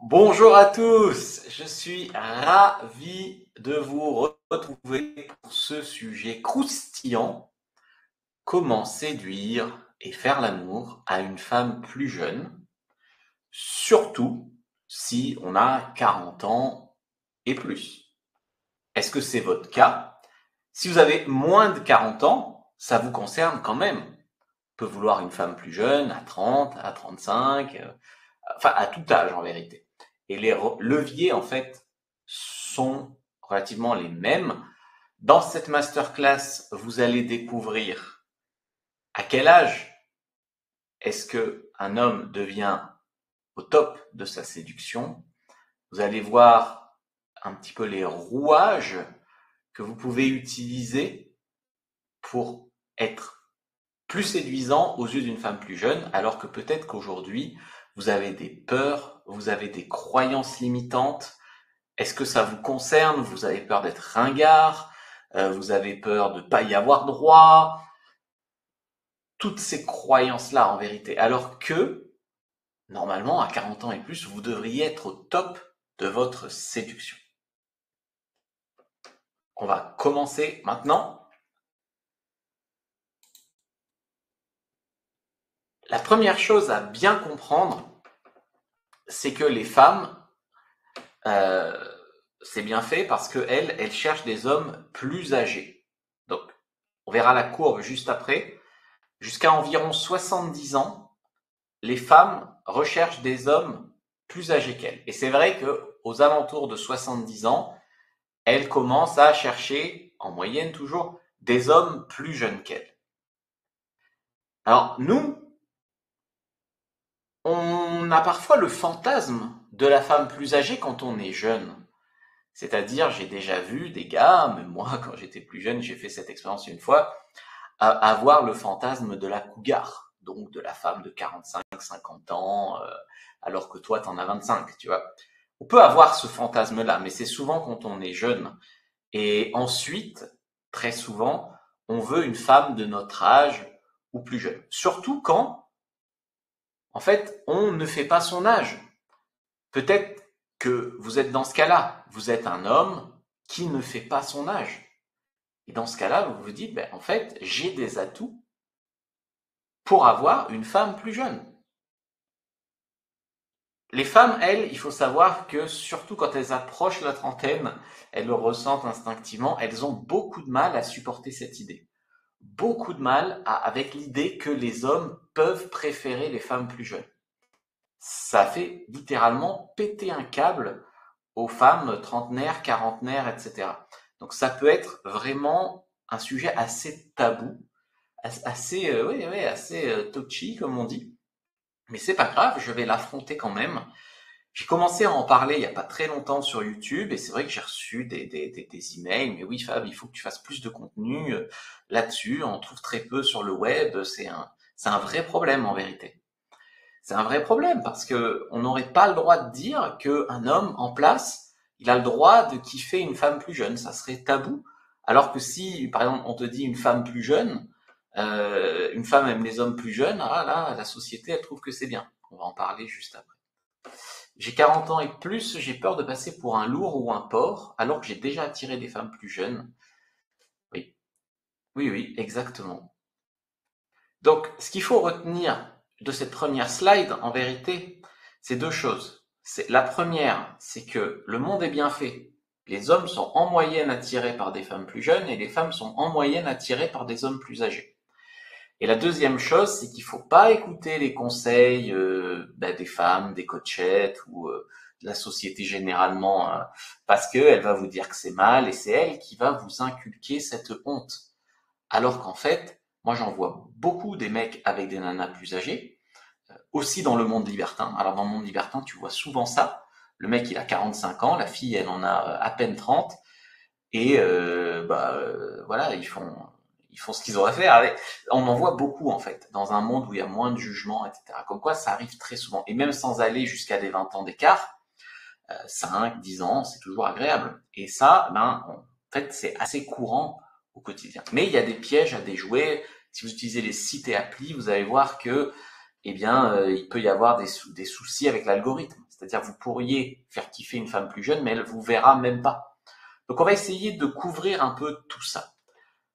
Bonjour à tous, je suis ravi de vous retrouver pour ce sujet croustillant, comment séduire et faire l'amour à une femme plus jeune, surtout si on a 40 ans et plus. Est-ce que c'est votre cas? Si vous avez moins de 40 ans, ça vous concerne quand même. On peut vouloir une femme plus jeune, à 30, à 35, enfin à tout âge en vérité. Et les leviers en fait sont relativement les mêmes. Dans cette masterclass, vous allez découvrir à quel âge est-ce que un homme devient au top de sa séduction. Vous allez voir un petit peu les rouages que vous pouvez utiliser pour être plus séduisant aux yeux d'une femme plus jeune, alors que peut-être qu'aujourd'hui, vous avez des peurs, vous avez des croyances limitantes. Est-ce que ça vous concerne? Vous avez peur d'être ringard, vous avez peur de ne pas y avoir droit, toutes ces croyances-là en vérité. Alors que, normalement, à 40 ans et plus, vous devriez être au top de votre séduction. On va commencer maintenant. La première chose à bien comprendre, c'est que les femmes, euh, c'est bien fait parce qu'elles cherchent des hommes plus âgés. Donc, on verra la courbe juste après. Jusqu'à environ 70 ans, les femmes recherchent des hommes plus âgés qu'elles. Et c'est vrai qu'aux alentours de 70 ans, elles commencent à chercher, en moyenne toujours, des hommes plus jeunes qu'elles. Alors, nous, on a parfois le fantasme de la femme plus âgée quand on est jeune. C'est-à-dire, j'ai déjà vu des gars, même moi, quand j'étais plus jeune, j'ai fait cette expérience une fois, avoir le fantasme de la cougar, donc de la femme de 45, 50 ans, alors que toi, t'en as 25, tu vois. On peut avoir ce fantasme-là, mais c'est souvent quand on est jeune. Et ensuite, très souvent, on veut une femme de notre âge ou plus jeune. Surtout quand, en fait, on ne fait pas son âge. Peut-être que vous êtes dans ce cas-là. Vous êtes un homme qui ne fait pas son âge. Et dans ce cas-là, vous vous dites, ben, en fait, j'ai des atouts pour avoir une femme plus jeune. Les femmes, elles, il faut savoir que surtout quand elles approchent la trentaine, elles le ressentent instinctivement, elles ont beaucoup de mal à supporter cette idée. Beaucoup de mal avec l'idée que les hommes peuvent préférer les femmes plus jeunes. Ça fait littéralement péter un câble aux femmes trentenaires, quarantenaires, etc. Donc ça peut être vraiment un sujet assez tabou, assez, assez touchy, comme on dit. Mais c'est pas grave, je vais l'affronter quand même. J'ai commencé à en parler il y a pas très longtemps sur YouTube et c'est vrai que j'ai reçu des emails. Mais oui, Fab, il faut que tu fasses plus de contenu là-dessus. On trouve très peu sur le web. C'est un vrai problème en vérité. C'est un vrai problème parce que on n'aurait pas le droit de dire qu'un homme en place, il a le droit de kiffer une femme plus jeune. Ça serait tabou. Alors que si, par exemple, on te dit une femme plus jeune, une femme aime les hommes plus jeunes, ah là, la société, elle trouve que c'est bien. On va en parler juste après. J'ai 40 ans et plus, j'ai peur de passer pour un lourd ou un porc, alors que j'ai déjà attiré des femmes plus jeunes. Oui, oui, exactement. Donc, ce qu'il faut retenir de cette première slide, en vérité, c'est deux choses. La première, c'est que le monde est bien fait. Les hommes sont en moyenne attirés par des femmes plus jeunes et les femmes sont en moyenne attirées par des hommes plus âgés. Et la deuxième chose, c'est qu'il faut pas écouter les conseils des femmes, des coachettes ou de la société généralement, parce qu'elle va vous dire que c'est mal et c'est elle qui va vous inculquer cette honte. Alors qu'en fait, moi j'en vois beaucoup des mecs avec des nanas plus âgées, aussi dans le monde libertin. Alors dans le monde libertin, tu vois souvent ça. Le mec il a 45 ans, la fille elle en a à peine 30, et voilà, ils font ce qu'ils auraient fait. On en voit beaucoup en fait, dans un monde où il y a moins de jugement, etc. Comme quoi ça arrive très souvent. Et même sans aller jusqu'à des 20 ans d'écart, 5, 10 ans, c'est toujours agréable. Et ça, en fait, c'est assez courant au quotidien. Mais il y a des pièges à déjouer. Si vous utilisez les sites et applis, vous allez voir que, il peut y avoir des soucis avec l'algorithme. C'est-à-dire vous pourriez faire kiffer une femme plus jeune, mais elle vous verra même pas. Donc on va essayer de couvrir un peu tout ça.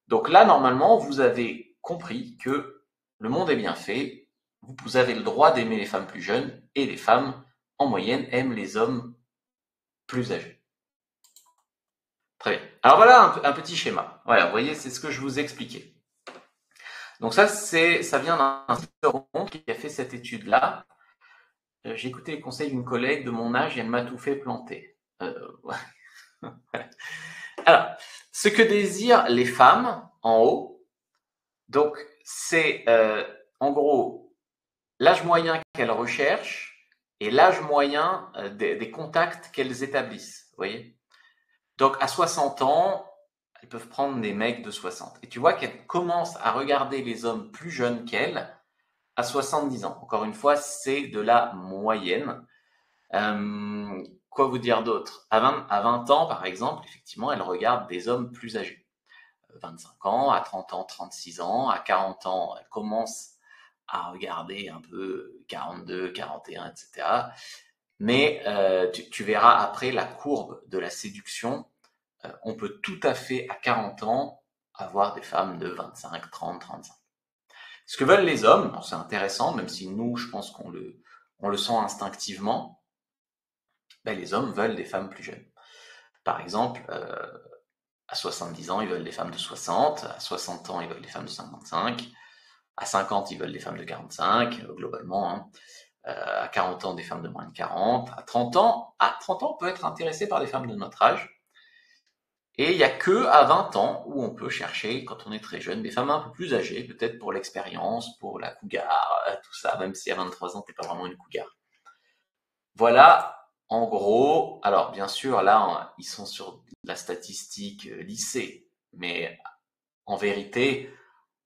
Donc là, normalement, vous avez compris que le monde est bien fait. Vous avez le droit d'aimer les femmes plus jeunes et les femmes, en moyenne, aiment les hommes plus âgés. Très bien. Alors voilà un petit schéma. Voilà, vous voyez, c'est ce que je vous expliquais. Donc ça vient d'un psychologue qui a fait cette étude-là. J'ai écouté les conseils d'une collègue de mon âge et elle m'a tout fait planter. Alors, ce que désirent les femmes en haut, donc c'est en gros l'âge moyen qu'elles recherchent et l'âge moyen des contacts qu'elles établissent. Vous voyez? Donc à 60 ans, elles peuvent prendre des mecs de 60. Et tu vois qu'elles commencent à regarder les hommes plus jeunes qu'elles à 70 ans. Encore une fois, c'est de la moyenne. Quoi vous dire d'autre? À 20 ans, par exemple, effectivement, elles regardent des hommes plus âgés. 25 ans, à 30 ans, 36 ans, à 40 ans, elles commencent à regarder un peu 42, 41, etc. Mais tu verras après la courbe de la séduction, on peut tout à fait à 40 ans avoir des femmes de 25, 30, 35. Ce que veulent les hommes, c'est intéressant, même si nous, je pense qu'on le sent instinctivement, ben, les hommes veulent des femmes plus jeunes. Par exemple, à 70 ans, ils veulent des femmes de 60, à 60 ans, ils veulent des femmes de 55, à 50, ils veulent des femmes de 45, globalement, hein. À 40 ans, des femmes de moins de 40, à 30 ans, on peut être intéressé par des femmes de notre âge. Et il n'y a que à 20 ans où on peut chercher, quand on est très jeune, des femmes un peu plus âgées, peut-être pour l'expérience, pour la cougar, tout ça, même si à 23 ans, t'es pas vraiment une cougar. Voilà, en gros. Alors, bien sûr, là, ils sont sur la statistique lycée, mais en vérité,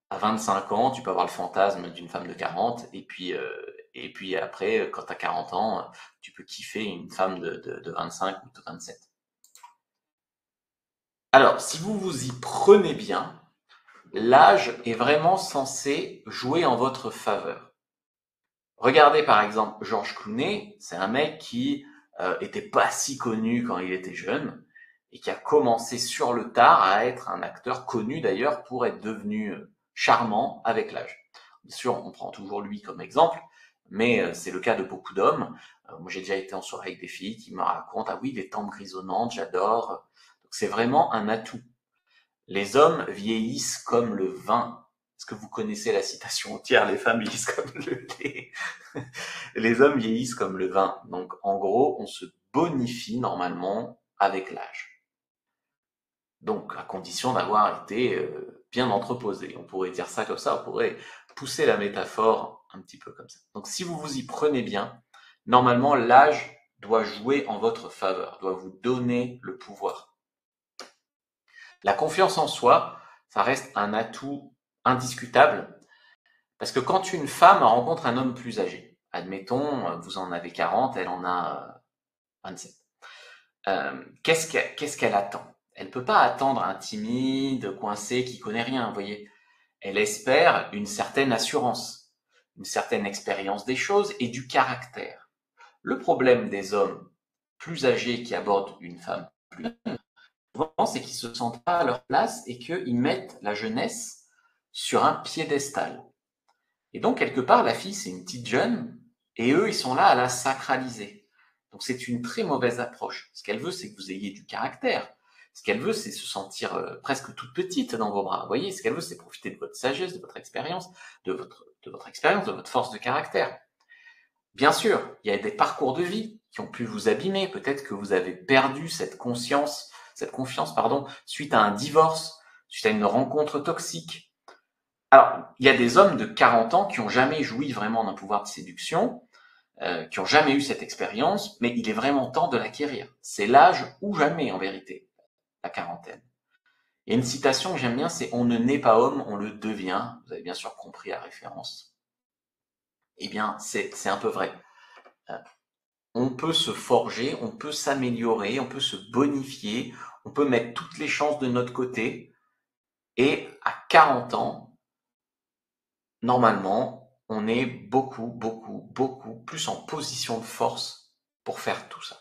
à 25 ans, tu peux avoir le fantasme d'une femme de 40, et puis après, quand tu as 40 ans, tu peux kiffer une femme de 25 ou de 27. Alors, si vous vous y prenez bien, l'âge est vraiment censé jouer en votre faveur. Regardez par exemple George Clooney, c'est un mec qui était pas si connu quand il était jeune et qui a commencé sur le tard à être un acteur connu d'ailleurs pour être devenu charmant avec l'âge. Bien sûr, on prend toujours lui comme exemple, mais c'est le cas de beaucoup d'hommes. Moi, j'ai déjà été en soirée avec des filles qui me racontent, ah oui, les tempes grisonnantes, j'adore. Donc c'est vraiment un atout. Les hommes vieillissent comme le vin. Est-ce que vous connaissez la citation entière? Les femmes vieillissent comme le lait. Les hommes vieillissent comme le vin. Donc, en gros, on se bonifie normalement avec l'âge. Donc, à condition d'avoir été bien entreposé. On pourrait dire ça comme ça, on pourrait pousser la métaphore un petit peu comme ça. Donc, si vous vous y prenez bien, normalement, l'âge doit jouer en votre faveur, doit vous donner le pouvoir. La confiance en soi, ça reste un atout indiscutable, parce que quand une femme rencontre un homme plus âgé, admettons, vous en avez 40, elle en a 27, qu'est-ce qu'elle attend? Elle ne peut pas attendre un timide, coincé, qui connaît rien, vous voyez. Elle espère une certaine assurance, une certaine expérience des choses et du caractère. Le problème des hommes plus âgés qui abordent une femme plus jeune, souvent, c'est qu'ils se sentent pas à leur place et qu'ils mettent la jeunesse sur un piédestal. Et donc, quelque part, la fille, c'est une petite jeune, et eux, ils sont là à la sacraliser. Donc, c'est une très mauvaise approche. Ce qu'elle veut, c'est que vous ayez du caractère. Ce qu'elle veut, c'est se sentir presque toute petite dans vos bras. Vous voyez, ce qu'elle veut, c'est profiter de votre sagesse, de votre expérience, de votre force de caractère. Bien sûr, il y a des parcours de vie qui ont pu vous abîmer. Peut-être que vous avez perdu cette confiance, suite à un divorce, suite à une rencontre toxique. Alors, il y a des hommes de 40 ans qui n'ont jamais joui vraiment d'un pouvoir de séduction, qui n'ont jamais eu cette expérience, mais il est vraiment temps de l'acquérir. C'est l'âge ou jamais, en vérité, la quarantaine. Il y a une citation que j'aime bien, c'est « On ne naît pas homme, on le devient ». Vous avez bien sûr compris la référence. Eh bien, c'est un peu vrai. On peut se forger, on peut s'améliorer, on peut se bonifier, on peut mettre toutes les chances de notre côté, et à 40 ans, normalement, on est beaucoup plus en position de force pour faire tout ça.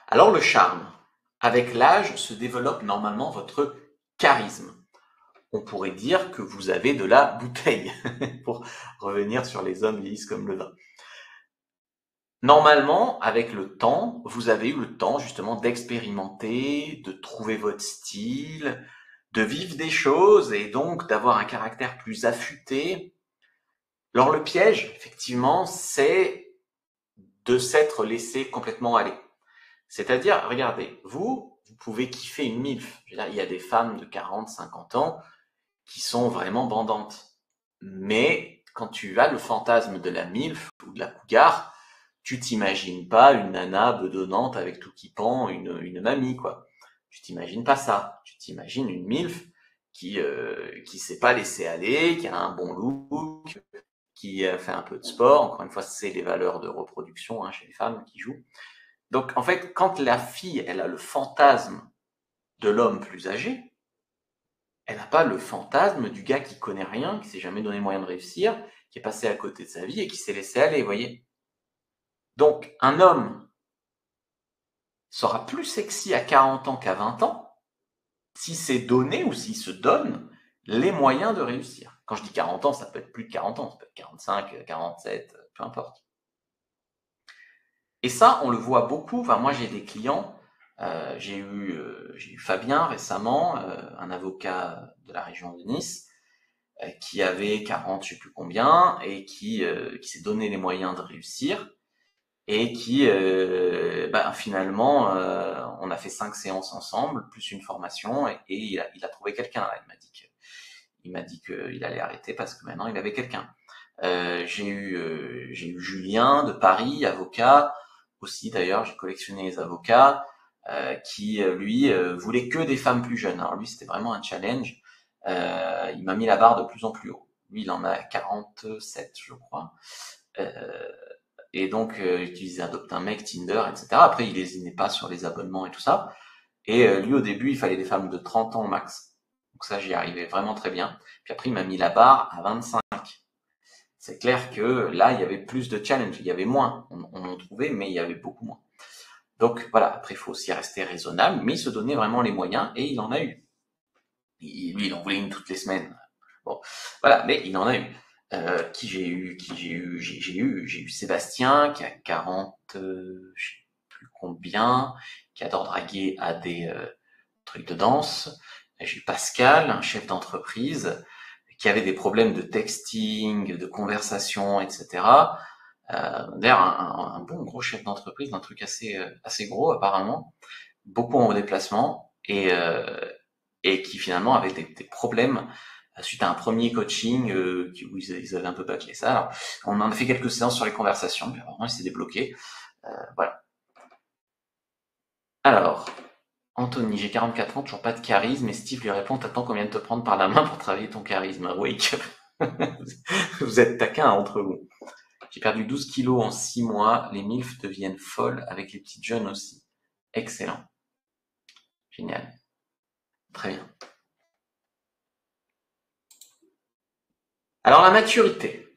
Alors le charme, avec l'âge se développe normalement votre charisme. On pourrait dire que vous avez de la bouteille, pour revenir sur les hommes vieillissent comme le vin. Normalement, avec le temps, vous avez eu le temps justement d'expérimenter, de trouver votre style, de vivre des choses et donc d'avoir un caractère plus affûté. Alors le piège, effectivement, c'est de s'être laissé complètement aller. C'est-à-dire, regardez, vous pouvez kiffer une MILF. Je veux dire, il y a des femmes de 40, 50 ans qui sont vraiment bandantes. Mais quand tu as le fantasme de la MILF ou de la cougar, tu t'imagines pas une nana bedonnante avec tout qui pend, une mamie, quoi. Tu t'imagines pas ça. Tu t'imagines une MILF qui s'est pas laissée aller, qui a un bon look, qui fait un peu de sport. Encore une fois, c'est les valeurs de reproduction chez les femmes qui jouent. Donc, en fait, quand la fille, elle a le fantasme de l'homme plus âgé, elle n'a pas le fantasme du gars qui connaît rien, qui s'est jamais donné moyen de réussir, qui est passé à côté de sa vie et qui s'est laissé aller, vous voyez. Donc, un homme sera plus sexy à 40 ans qu'à 20 ans s'il s'est donné ou s'il se donne les moyens de réussir. Quand je dis 40 ans, ça peut être plus de 40 ans, ça peut être 45, 47, peu importe. Et ça, on le voit beaucoup. Enfin, moi, j'ai des clients. J'ai eu Fabien récemment, un avocat de la région de Nice, qui avait 40, je sais plus combien, et qui s'est donné les moyens de réussir, et qui, finalement, on a fait 5 séances ensemble, plus une formation, et il a trouvé quelqu'un. Il m'a dit qu'il allait arrêter parce que maintenant il avait quelqu'un. J'ai eu Julien de Paris, avocat aussi d'ailleurs. J'ai collectionné les avocats qui lui voulait que des femmes plus jeunes. Alors lui c'était vraiment un challenge. Il m'a mis la barre de plus en plus haut. Lui il en a 47 je crois. Et donc il adopte un mec, Tinder, etc. Après il lésinait pas sur les abonnements et tout ça. Et lui au début il fallait des femmes de 30 ans au max. Donc ça j'y arrivais vraiment très bien. Puis après il m'a mis la barre à 25. C'est clair que là, il y avait plus de challenge, il y avait moins. On en trouvait, mais il y avait beaucoup moins. Donc voilà, après, il faut aussi rester raisonnable, mais il se donnait vraiment les moyens et il en a eu. Lui, il en voulait une toutes les semaines. Bon, voilà, mais il en a eu. J'ai eu Sébastien qui a 40, je sais plus combien, qui adore draguer à des trucs de danse. J'ai eu Pascal, un chef d'entreprise, qui avait des problèmes de texting, de conversation, etc. D'ailleurs, un bon gros chef d'entreprise, un truc assez gros apparemment, beaucoup en déplacement, et qui finalement avait des problèmes suite à un premier coaching où ils avaient un peu bâclé ça. Alors, on en a fait quelques séances sur les conversations, puis apparemment il s'est débloqué. Voilà. Alors, Anthony, j'ai 44 ans, toujours pas de charisme, et Steve lui répond, t'attends qu'on vienne te prendre par la main pour travailler ton charisme. Wake up. Vous êtes taquins entre vous. J'ai perdu 12 kilos en 6 mois, les MILF deviennent folles avec les petites jeunes aussi. Excellent. Génial. Très bien. Alors la maturité.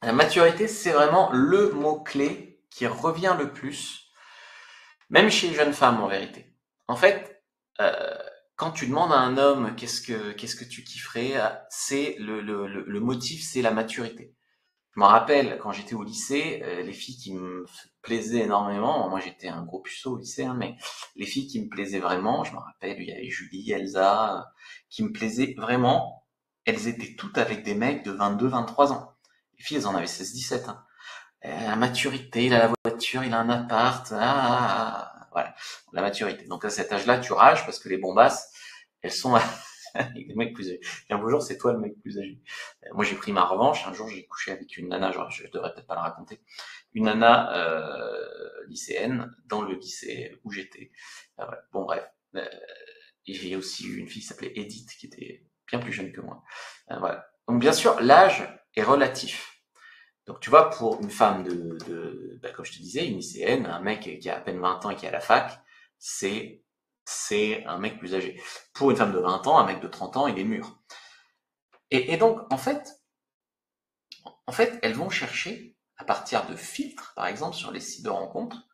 La maturité, c'est vraiment le mot-clé qui revient le plus, même chez les jeunes femmes en vérité. En fait, quand tu demandes à un homme qu'est-ce que tu kifferais, c'est le motif, c'est la maturité. Je me rappelle quand j'étais au lycée, les filles qui me plaisaient énormément, moi j'étais un gros puceau au lycée, mais les filles qui me plaisaient vraiment, je me rappelle, il y avait Julie, Elsa, qui me plaisaient vraiment, elles étaient toutes avec des mecs de 22, 23 ans. Les filles, elles en avaient 16, 17. La maturité, il a la voiture, il a un appart, voilà, la maturité. Donc à cet âge-là, tu rages parce que les bombasses, elles sont avec des mecs plus âgés. Et un beau jour, c'est toi le mec plus âgé. Moi, j'ai pris ma revanche. Un jour, j'ai couché avec une nana, genre, je devrais peut-être pas la raconter, une nana lycéenne dans le lycée où j'étais. Voilà. Bon, bref. Et j'ai aussi eu une fille qui s'appelait Edith, qui était bien plus jeune que moi. Voilà. Donc, bien sûr, l'âge est relatif. Donc, tu vois, pour une femme comme je te disais, une lycéenne, un mec qui a à peine 20 ans et qui est à la fac, c'est un mec plus âgé. Pour une femme de 20 ans, un mec de 30 ans, il est mûr. Et donc, en fait, elles vont chercher à partir de filtres, par exemple, sur les sites de rencontres,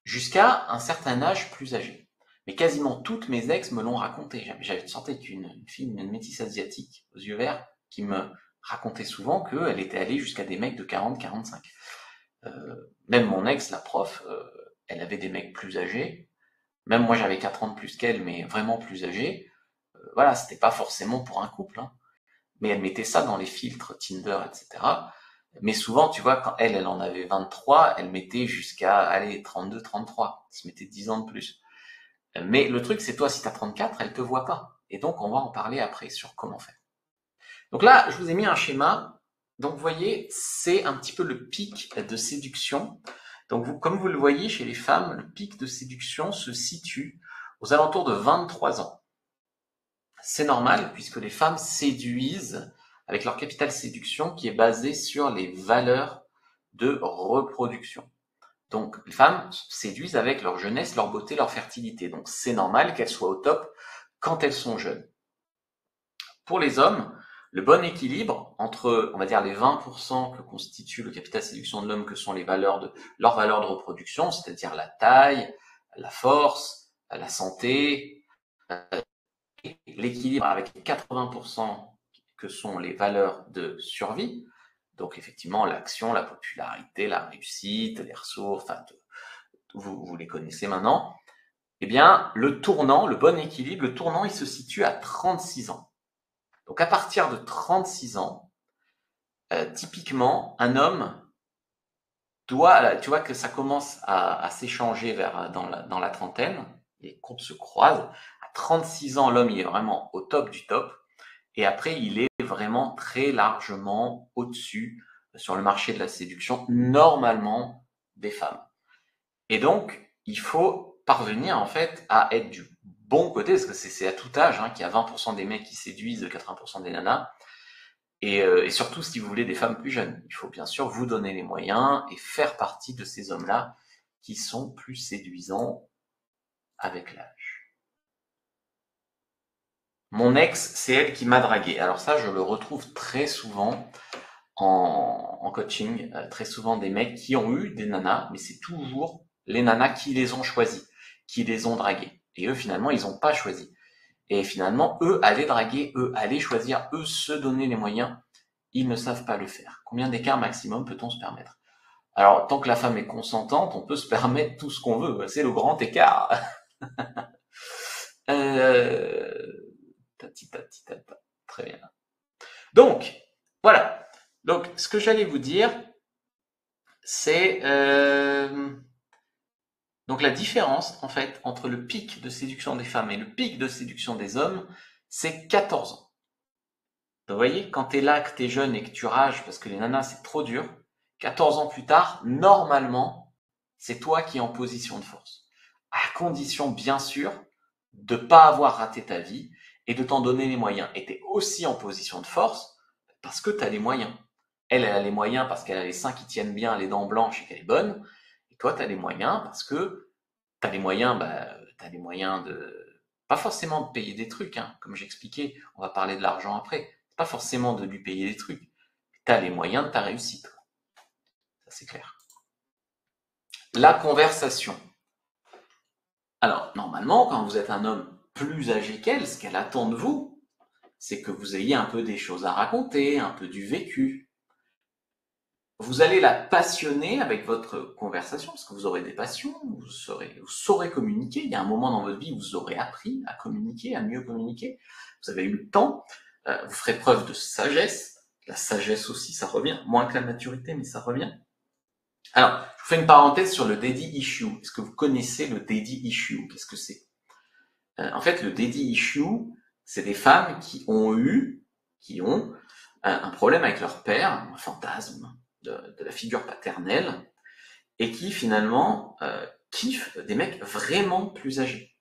jusqu'à un certain âge plus âgé. Mais quasiment toutes mes ex me l'ont raconté. J'avais sorti avec une fille, une métisse asiatique, aux yeux verts, qui me racontait souvent qu'elle était allée jusqu'à des mecs de 40-45. Même mon ex, la prof, elle avait des mecs plus âgés. Même moi, j'avais 4 ans de plus qu'elle, mais vraiment plus âgés. Voilà, c'était pas forcément pour un couple, hein. Mais elle mettait ça dans les filtres Tinder, etc. Mais souvent, tu vois, quand elle en avait 23, elle mettait jusqu'à, allez, 32, 33. Elle se mettait 10 ans de plus. Mais le truc, c'est toi, si t'as 34, elle te voit pas. Et donc, on va en parler après sur comment faire. Donc là, je vous ai mis un schéma. Donc, vous voyez, c'est un petit peu le pic de séduction. Donc, comme vous le voyez chez les femmes, le pic de séduction se situe aux alentours de 23 ans. C'est normal, puisque les femmes séduisent avec leur capital séduction qui est basé sur les valeurs de reproduction. Donc, les femmes séduisent avec leur jeunesse, leur beauté, leur fertilité. Donc, c'est normal qu'elles soient au top quand elles sont jeunes. Pour les hommes, le bon équilibre entre, on va dire, les 20% que constitue le capital séduction de l'homme, que sont leurs valeurs de reproduction, c'est-à-dire la taille, la force, la santé, l'équilibre avec les 80% que sont les valeurs de survie, donc effectivement l'action, la popularité, la réussite, les ressources, enfin, vous les connaissez maintenant, eh bien le tournant, le bon équilibre, le tournant il se situe à 36 ans. Donc à partir de 36 ans, typiquement un homme doit, tu vois que ça commence à s'échanger dans la trentaine, les courbes se croisent, à 36 ans l'homme il est vraiment au top du top, et après, il est vraiment très largement au-dessus sur le marché de la séduction, normalement, des femmes. Et donc, il faut parvenir, en fait, à être du bon côté, parce que c'est à tout âge, hein, qu'il y a 20% des mecs qui séduisent 80% des nanas. Et surtout, si vous voulez des femmes plus jeunes, il faut bien sûr vous donner les moyens et faire partie de ces hommes-là qui sont plus séduisants avec l'âge. Mon ex, c'est elle qui m'a dragué. Alors ça, je le retrouve très souvent en coaching, très souvent des mecs qui ont eu des nanas, mais c'est toujours les nanas qui les ont choisis, qui les ont dragués. Et eux, finalement, ils n'ont pas choisi. Et finalement, eux, aller draguer, eux, aller choisir, eux, se donner les moyens, ils ne savent pas le faire. Combien d'écart maximum peut-on se permettre? Alors, tant que la femme est consentante, on peut se permettre tout ce qu'on veut. C'est le grand écart. Tati, tati, tata. Très bien. Donc, voilà. Donc, ce que j'allais vous dire, c'est donc la différence, en fait, entre le pic de séduction des femmes et le pic de séduction des hommes, c'est 14 ans. Donc, vous voyez, quand t'es là, que t'es jeune et que tu rages parce que les nanas, c'est trop dur, 14 ans plus tard, normalement, c'est toi qui es en position de force. À condition, bien sûr, de pas avoir raté ta vie et de t'en donner les moyens. Et t'es aussi en position de force parce que t'as les moyens. Elle a les moyens parce qu'elle a les seins qui tiennent bien, les dents blanches et qu'elle est bonne. Et toi, t'as les moyens parce que t'as les moyens, t'as les moyens de, pas forcément de payer des trucs, hein. Comme j'expliquais, on va parler de l'argent après. C'est pas forcément de lui payer des trucs. T'as les moyens de ta réussite. Ça, c'est clair. La conversation. Alors, normalement, quand vous êtes un homme plus âgé qu'elle, ce qu'elle attend de vous, c'est que vous ayez un peu des choses à raconter, un peu du vécu. Vous allez la passionner avec votre conversation, parce que vous aurez des passions, vous saurez communiquer. Il y a un moment dans votre vie où vous aurez appris à communiquer, à mieux communiquer. Vous avez eu le temps, vous ferez preuve de sagesse. La sagesse aussi, ça revient, moins que la maturité, mais ça revient. Alors, je vous fais une parenthèse sur le daddy issue. Est-ce que vous connaissez le daddy issue? Qu'est-ce que c'est? En fait, le daddy issue, c'est des femmes qui ont un problème avec leur père, un fantasme de la figure paternelle, et qui finalement kiffent des mecs vraiment plus âgés.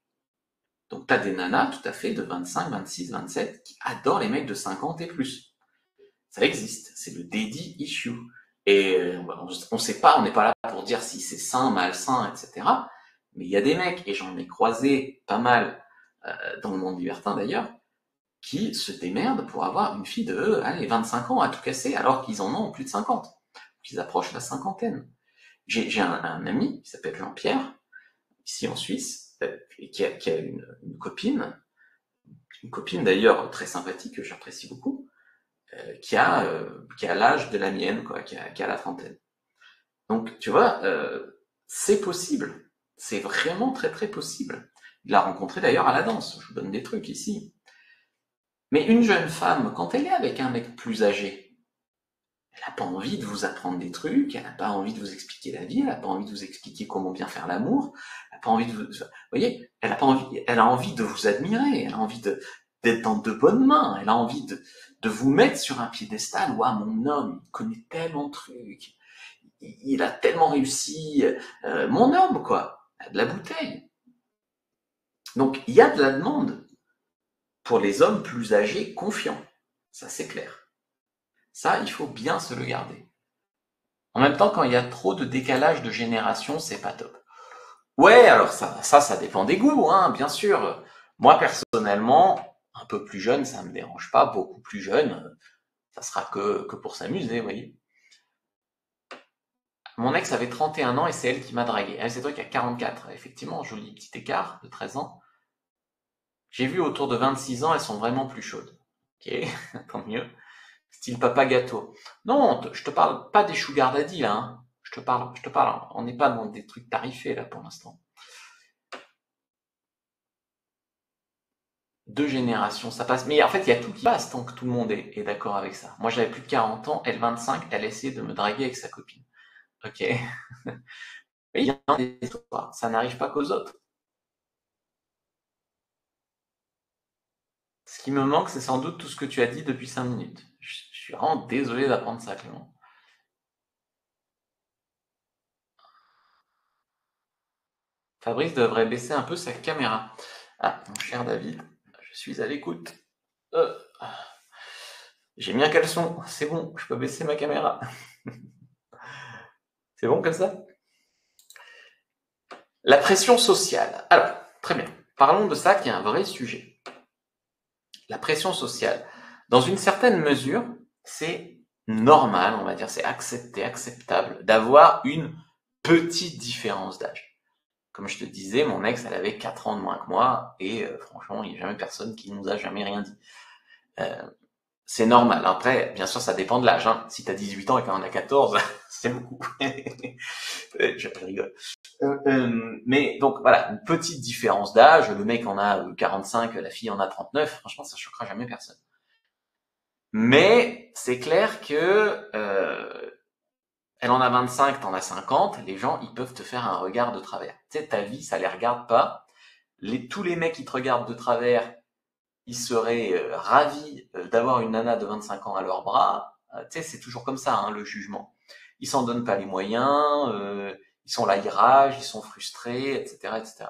Donc t'as des nanas tout à fait de 25, 26, 27 qui adorent les mecs de 50 et plus. Ça existe, c'est le daddy issue. Et on sait pas, on n'est pas là pour dire si c'est sain, malsain, etc. Mais il y a des mecs, et j'en ai croisé pas mal dans le monde libertin d'ailleurs, qui se démerdent pour avoir une fille de, allez, 25 ans à tout casser, alors qu'ils en ont plus de 50. qu'ils approchent la cinquantaine. J'ai un ami qui s'appelle Jean-Pierre, ici en Suisse, qui a une copine d'ailleurs très sympathique que j'apprécie beaucoup, qui a l'âge de la mienne, quoi, qui a la trentaine. Donc, tu vois, c'est possible. C'est vraiment très très possible. Il l'a rencontré d'ailleurs à la danse. Je vous donne des trucs ici. Mais une jeune femme, quand elle est avec un mec plus âgé, elle n'a pas envie de vous apprendre des trucs, elle n'a pas envie de vous expliquer la vie, elle n'a pas envie de vous expliquer comment bien faire l'amour, elle n'a pas envie de vous... Vous voyez, elle a envie de vous admirer, elle a envie d'être dans de bonnes mains, elle a envie de vous mettre sur un piédestal. Ouah, mon homme, il connaît tellement de trucs, il a tellement réussi, mon homme, quoi, de la bouteille. Donc, il y a de la demande pour les hommes plus âgés, confiants. Ça, c'est clair. Ça, il faut bien se le garder. En même temps, quand il y a trop de décalage de génération, c'est pas top. Ouais, alors ça dépend des goûts, hein, bien sûr. Moi, personnellement, un peu plus jeune, ça me dérange pas. Beaucoup plus jeune, ça sera que pour s'amuser, vous voyez. Mon ex avait 31 ans et c'est elle qui m'a dragué. Elle, c'est toi qui a 44. Effectivement, joli petit écart de 13 ans. J'ai vu autour de 26 ans, elles sont vraiment plus chaudes. Ok, tant mieux. Style papa gâteau. Non, je te parle pas des sugar daddy là. Hein. Je te parle. On n'est pas dans des trucs tarifés là pour l'instant. 2 générations, ça passe. Mais en fait, il y a tout qui passe tant que tout le monde est d'accord avec ça. Moi, j'avais plus de 40 ans, elle 25, elle essayait de me draguer avec sa copine. Ok. Mais il y a des histoires, ça n'arrive pas qu'aux autres. Ce qui me manque, c'est sans doute tout ce que tu as dit depuis 5 minutes. Je suis vraiment désolé d'apprendre ça, Clément. Fabrice devrait baisser un peu sa caméra. Ah, mon cher David, je suis à l'écoute. Euh, j'ai mis un caleçon, c'est bon, je peux baisser ma caméra. C'est bon comme ça? La pression sociale. Alors, très bien. Parlons de ça qui est un vrai sujet. La pression sociale. Dans une certaine mesure, c'est normal, on va dire, c'est accepté, acceptable d'avoir une petite différence d'âge. Comme je te disais, mon ex, elle avait 4 ans de moins que moi, et franchement, il n'y a jamais personne qui nous a jamais rien dit. C'est normal. Après, bien sûr, ça dépend de l'âge. Hein. Si tu as 18 ans et qu'elle en a 14, c'est beaucoup. Je rigole. Mais donc voilà, une petite différence d'âge. Le mec en a 45, la fille en a 39. Franchement, ça choquera jamais personne. Mais c'est clair que elle en a 25, t'en as 50. Les gens, ils peuvent te faire un regard de travers. Tu sais, ta vie, ça les regarde pas. Tous les mecs qui te regardent de travers, ils seraient ravis d'avoir une nana de 25 ans à leurs bras. Tu sais, c'est toujours comme ça, hein, le jugement. Ils s'en donnent pas les moyens, ils sont là, ils ragent, ils sont frustrés, etc., etc.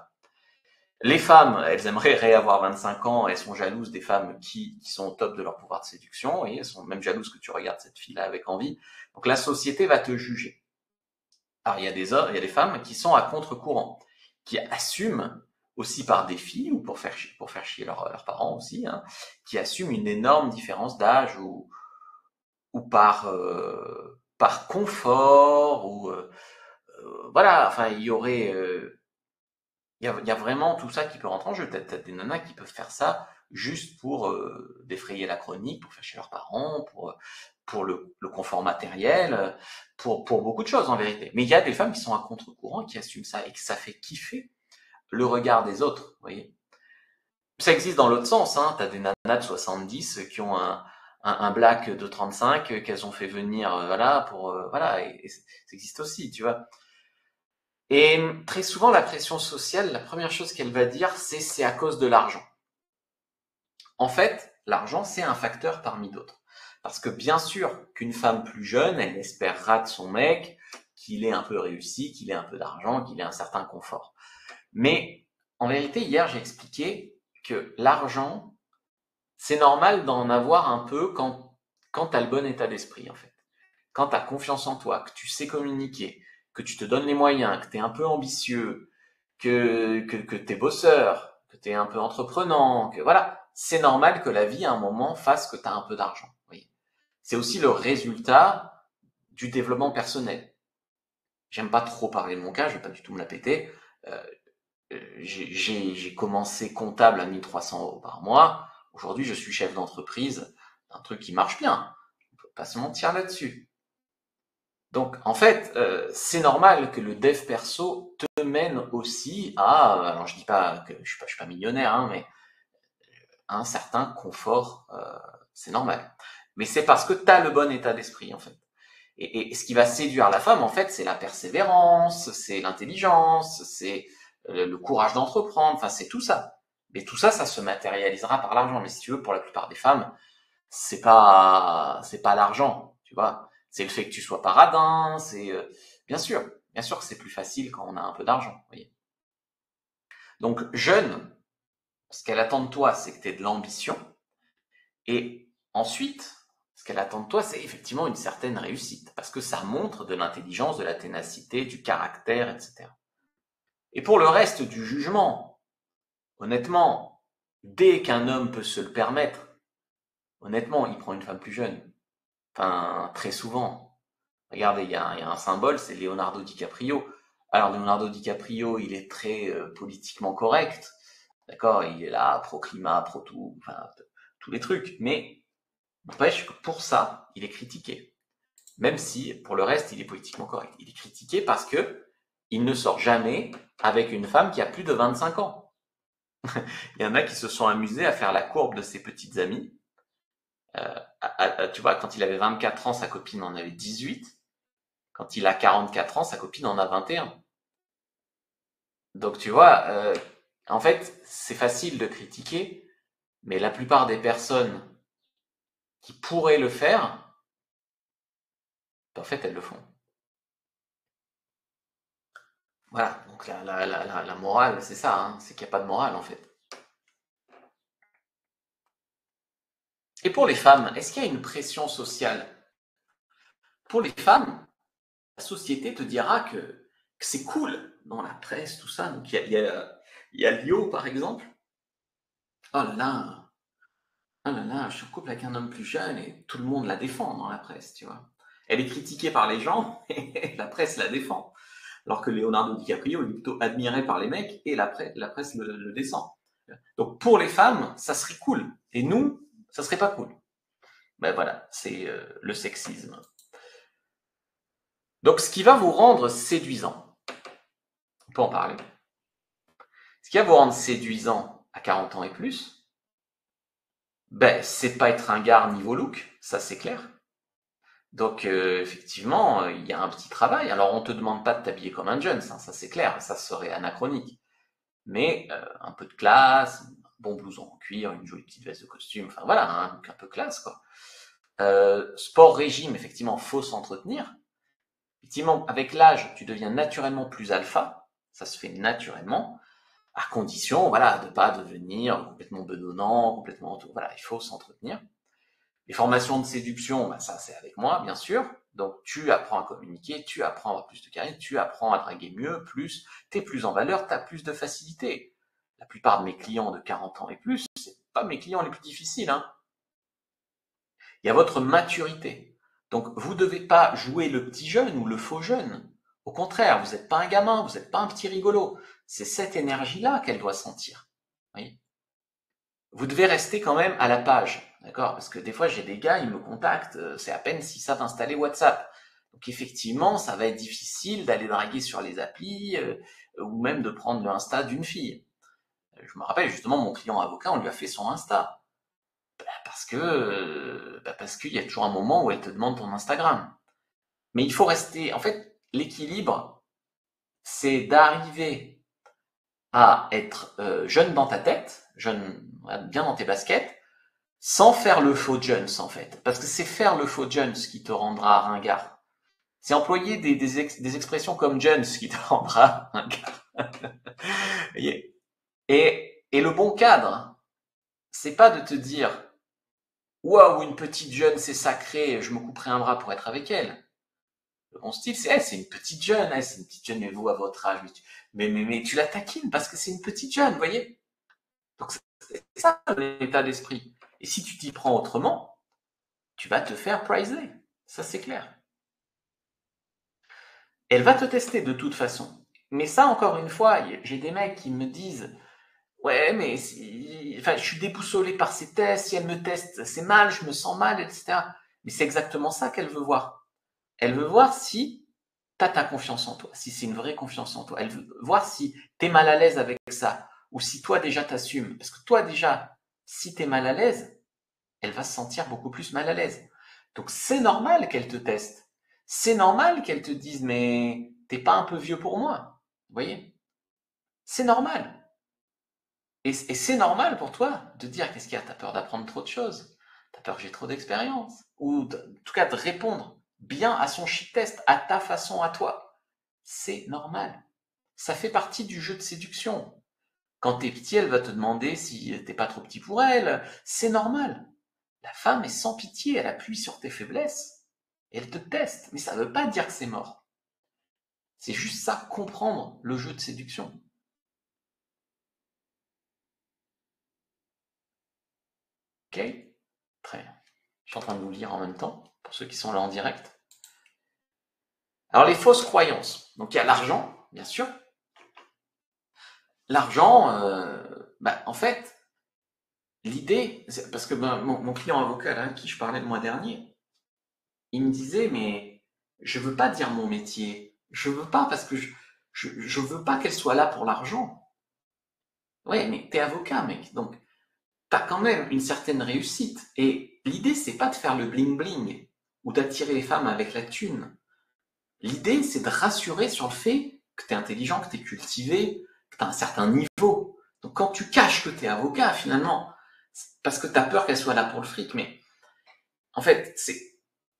Les femmes, elles aimeraient réavoir 25 ans, elles sont jalouses des femmes qui sont au top de leur pouvoir de séduction, et elles sont même jalouses que tu regardes cette fille-là avec envie. Donc la société va te juger. Alors il y a des hommes, il y a des femmes qui sont à contre-courant, qui assument aussi par défi ou pour faire chier leurs parents aussi, hein, qui assument une énorme différence d'âge ou par confort ou voilà, enfin il y aurait il y a vraiment tout ça qui peut rentrer en jeu. T'as des nanas qui peuvent faire ça juste pour défrayer la chronique, pour faire chez leurs parents, pour le confort matériel, pour beaucoup de choses en vérité. Mais il y a des femmes qui sont à contre-courant, qui assument ça et que ça fait kiffer le regard des autres, vous voyez. Ça existe dans l'autre sens, hein. T'as des nanas de 70 qui ont un black de 35 qu'elles ont fait venir, voilà, voilà, et ça existe aussi, tu vois. Et très souvent, la pression sociale, la première chose qu'elle va dire, c'est à cause de l'argent. En fait, l'argent, c'est un facteur parmi d'autres. Parce que bien sûr qu'une femme plus jeune, elle espérera de son mec qu'il ait un peu réussi, qu'il ait un peu d'argent, qu'il ait un certain confort. Mais en vérité, hier, j'ai expliqué que l'argent, c'est normal d'en avoir un peu quand tu as le bon état d'esprit, en fait. Quand tu as confiance en toi, que tu sais communiquer, que tu te donnes les moyens, que tu es un peu ambitieux, que tu es bosseur, que tu es un peu entreprenant, que voilà, c'est normal que la vie à un moment fasse que tu as un peu d'argent. Oui. C'est aussi le résultat du développement personnel. J'aime pas trop parler de mon cas, je vais pas du tout me la péter. J'ai commencé comptable à 1 300 € par mois. Aujourd'hui, je suis chef d'entreprise, un truc qui marche bien. On peut pas se mentir là-dessus. Donc, en fait, c'est normal que le dev perso te mène aussi à, alors je dis pas que je suis pas millionnaire, hein, mais à un certain confort, c'est normal. Mais c'est parce que tu as le bon état d'esprit, en fait. Et ce qui va séduire la femme, en fait, c'est la persévérance, c'est l'intelligence, c'est le courage d'entreprendre, enfin, c'est tout ça. Mais tout ça, ça se matérialisera par l'argent. Mais si tu veux, pour la plupart des femmes, c'est pas l'argent, tu vois. C'est le fait que tu sois pas radin, c'est, bien sûr que c'est plus facile quand on a un peu d'argent, vous voyez. Donc, jeune, ce qu'elle attend de toi, c'est que tu aies de l'ambition. Et ensuite, ce qu'elle attend de toi, c'est effectivement une certaine réussite, parce que ça montre de l'intelligence, de la ténacité, du caractère, etc. Et pour le reste du jugement, honnêtement, dès qu'un homme peut se le permettre, honnêtement, il prend une femme plus jeune. Enfin, très souvent. Regardez, il y a un symbole, c'est Leonardo DiCaprio. Alors, Leonardo DiCaprio, il est très politiquement correct, d'accord? Il est là, pro-climat, pro-tout, enfin, tous les trucs. Mais n'empêche que pour ça, il est critiqué. Même si, pour le reste, il est politiquement correct. Il est critiqué parce que il ne sort jamais avec une femme qui a plus de 25 ans. Il y en a qui se sont amusés à faire la courbe de ses petites amies. Tu vois, quand il avait 24 ans, sa copine en avait 18. Quand il a 44 ans, sa copine en a 21. Donc, tu vois, en fait, c'est facile de critiquer, mais la plupart des personnes qui pourraient le faire, en fait, elles le font. Voilà, donc la morale, c'est ça, hein, c'est qu'il n'y a pas de morale en fait. Et pour les femmes, est-ce qu'il y a une pression sociale? Pour les femmes, la société te dira que c'est cool dans la presse, tout ça. Donc il y a Lio par exemple. Oh là là, oh là là, je suis en couple avec un homme plus jeune et tout le monde la défend dans la presse, tu vois. Elle est critiquée par les gens et la presse la défend. Alors que Leonardo DiCaprio il est plutôt admiré par les mecs et la presse le descend. Donc pour les femmes, ça serait cool. Et nous, ça serait pas cool. Ben voilà, c'est le sexisme. Donc ce qui va vous rendre séduisant, on peut en parler. Ce qui va vous rendre séduisant à 40 ans et plus, ben c'est pas être un gars niveau look, ça c'est clair. Donc effectivement, il y a un petit travail. Alors on te demande pas de t'habiller comme un Jones, hein, ça c'est clair, ça serait anachronique. Mais un peu de classe, un bon blouson en cuir, une jolie petite veste de costume, enfin voilà, un look un peu classe quoi. Sport, régime, effectivement, faut s'entretenir. Effectivement, avec l'âge, tu deviens naturellement plus alpha, ça se fait naturellement, à condition, voilà, de pas devenir complètement bedonnant, complètement tout. Voilà, il faut s'entretenir. Les formations de séduction, bah, ça c'est avec moi, bien sûr. Donc tu apprends à communiquer, tu apprends à avoir plus de charisme, tu apprends à draguer mieux, plus, t'es plus en valeur, t'as plus de facilité. La plupart de mes clients de 40 ans et plus, c'est pas mes clients les plus difficiles, hein. Il y a votre maturité. Donc, vous ne devez pas jouer le petit jeune ou le faux jeune. Au contraire, vous n'êtes pas un gamin, vous n'êtes pas un petit rigolo. C'est cette énergie-là qu'elle doit sentir. Oui. Vous devez rester quand même à la page, d'accord? Parce que des fois, j'ai des gars, ils me contactent, c'est à peine s'ils savent installer WhatsApp. Donc effectivement, ça va être difficile d'aller draguer sur les applis ou même de prendre le Insta d'une fille. Je me rappelle justement mon client avocat, on lui a fait son Insta. Parce qu'il y a toujours un moment où elle te demande ton Instagram. Mais il faut rester. En fait, l'équilibre, c'est d'arriver à être jeune dans ta tête, jeune bien dans tes baskets, sans faire le faux Jones en fait. Parce que c'est faire le faux Jones qui te rendra ringard. C'est employer des expressions comme Jones qui te rendra ringard. Et le bon cadre, c'est pas de te dire waouh, une petite jeune, c'est sacré, je me couperai un bras pour être avec elle. Le bon style, c'est c'est une petite jeune, c'est une petite jeune, mais vous à votre âge, mais tu la taquines parce que c'est une petite jeune, vous voyez. Donc c'est ça l'état d'esprit. Et si tu t'y prends autrement, tu vas te faire prizer. Ça c'est clair. Elle va te tester de toute façon. Mais ça, encore une fois, j'ai des mecs qui me disent ouais, mais enfin, je suis déboussolé par ces tests, si elle me teste, c'est mal, je me sens mal, etc. Mais c'est exactement ça qu'elle veut voir. Elle veut voir si tu as ta confiance en toi, si c'est une vraie confiance en toi. Elle veut voir si tu es mal à l'aise avec ça, ou si toi déjà t'assumes. Parce que toi déjà, si tu es mal à l'aise, elle va se sentir beaucoup plus mal à l'aise. Donc c'est normal qu'elle te teste. C'est normal qu'elle te dise, mais t'es pas un peu vieux pour moi. Vous voyez? C'est normal. Et c'est normal pour toi de dire qu'est-ce qu'il y a, t'as peur d'apprendre trop de choses, t'as peur que j'ai trop d'expérience, ou en tout cas de répondre bien à son shit test, à ta façon, à toi. C'est normal. Ça fait partie du jeu de séduction. Quand t'es petit, elle va te demander si t'es pas trop petit pour elle. C'est normal. La femme est sans pitié, elle appuie sur tes faiblesses, et elle te teste. Mais ça ne veut pas dire que c'est mort. C'est juste ça, comprendre le jeu de séduction. Ok? Très bien. Je suis en train de vous lire en même temps, pour ceux qui sont là en direct. Alors, les fausses croyances. Donc, il y a l'argent, bien sûr. L'argent, en fait, l'idée, parce que mon client avocat, là, qui je parlais le mois dernier, il me disait, mais je veux pas dire mon métier. Je veux pas, parce que je veux pas qu'elle soit là pour l'argent. Ouais, mais t'es avocat, mec, donc t'as quand même une certaine réussite. Et l'idée, c'est pas de faire le bling-bling ou d'attirer les femmes avec la thune. L'idée, c'est de rassurer sur le fait que t'es intelligent, que t'es cultivé, que t'as un certain niveau. Donc quand tu caches que t'es avocat, finalement, c'est parce que t'as peur qu'elle soit là pour le fric, mais en fait,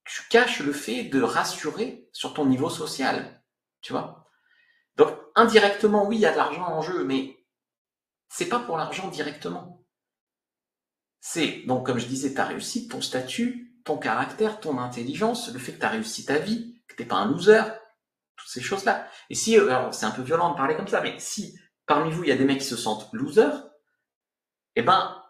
tu caches le fait de rassurer sur ton niveau social, tu vois. Donc indirectement, oui, il y a de l'argent en jeu, mais c'est pas pour l'argent directement. C'est donc, comme je disais, ta réussite, ton statut, ton caractère, ton intelligence, le fait que tu as réussi ta vie, que t'es pas un loser, toutes ces choses-là. Et si, alors c'est un peu violent de parler comme ça, mais si parmi vous il y a des mecs qui se sentent losers, eh ben,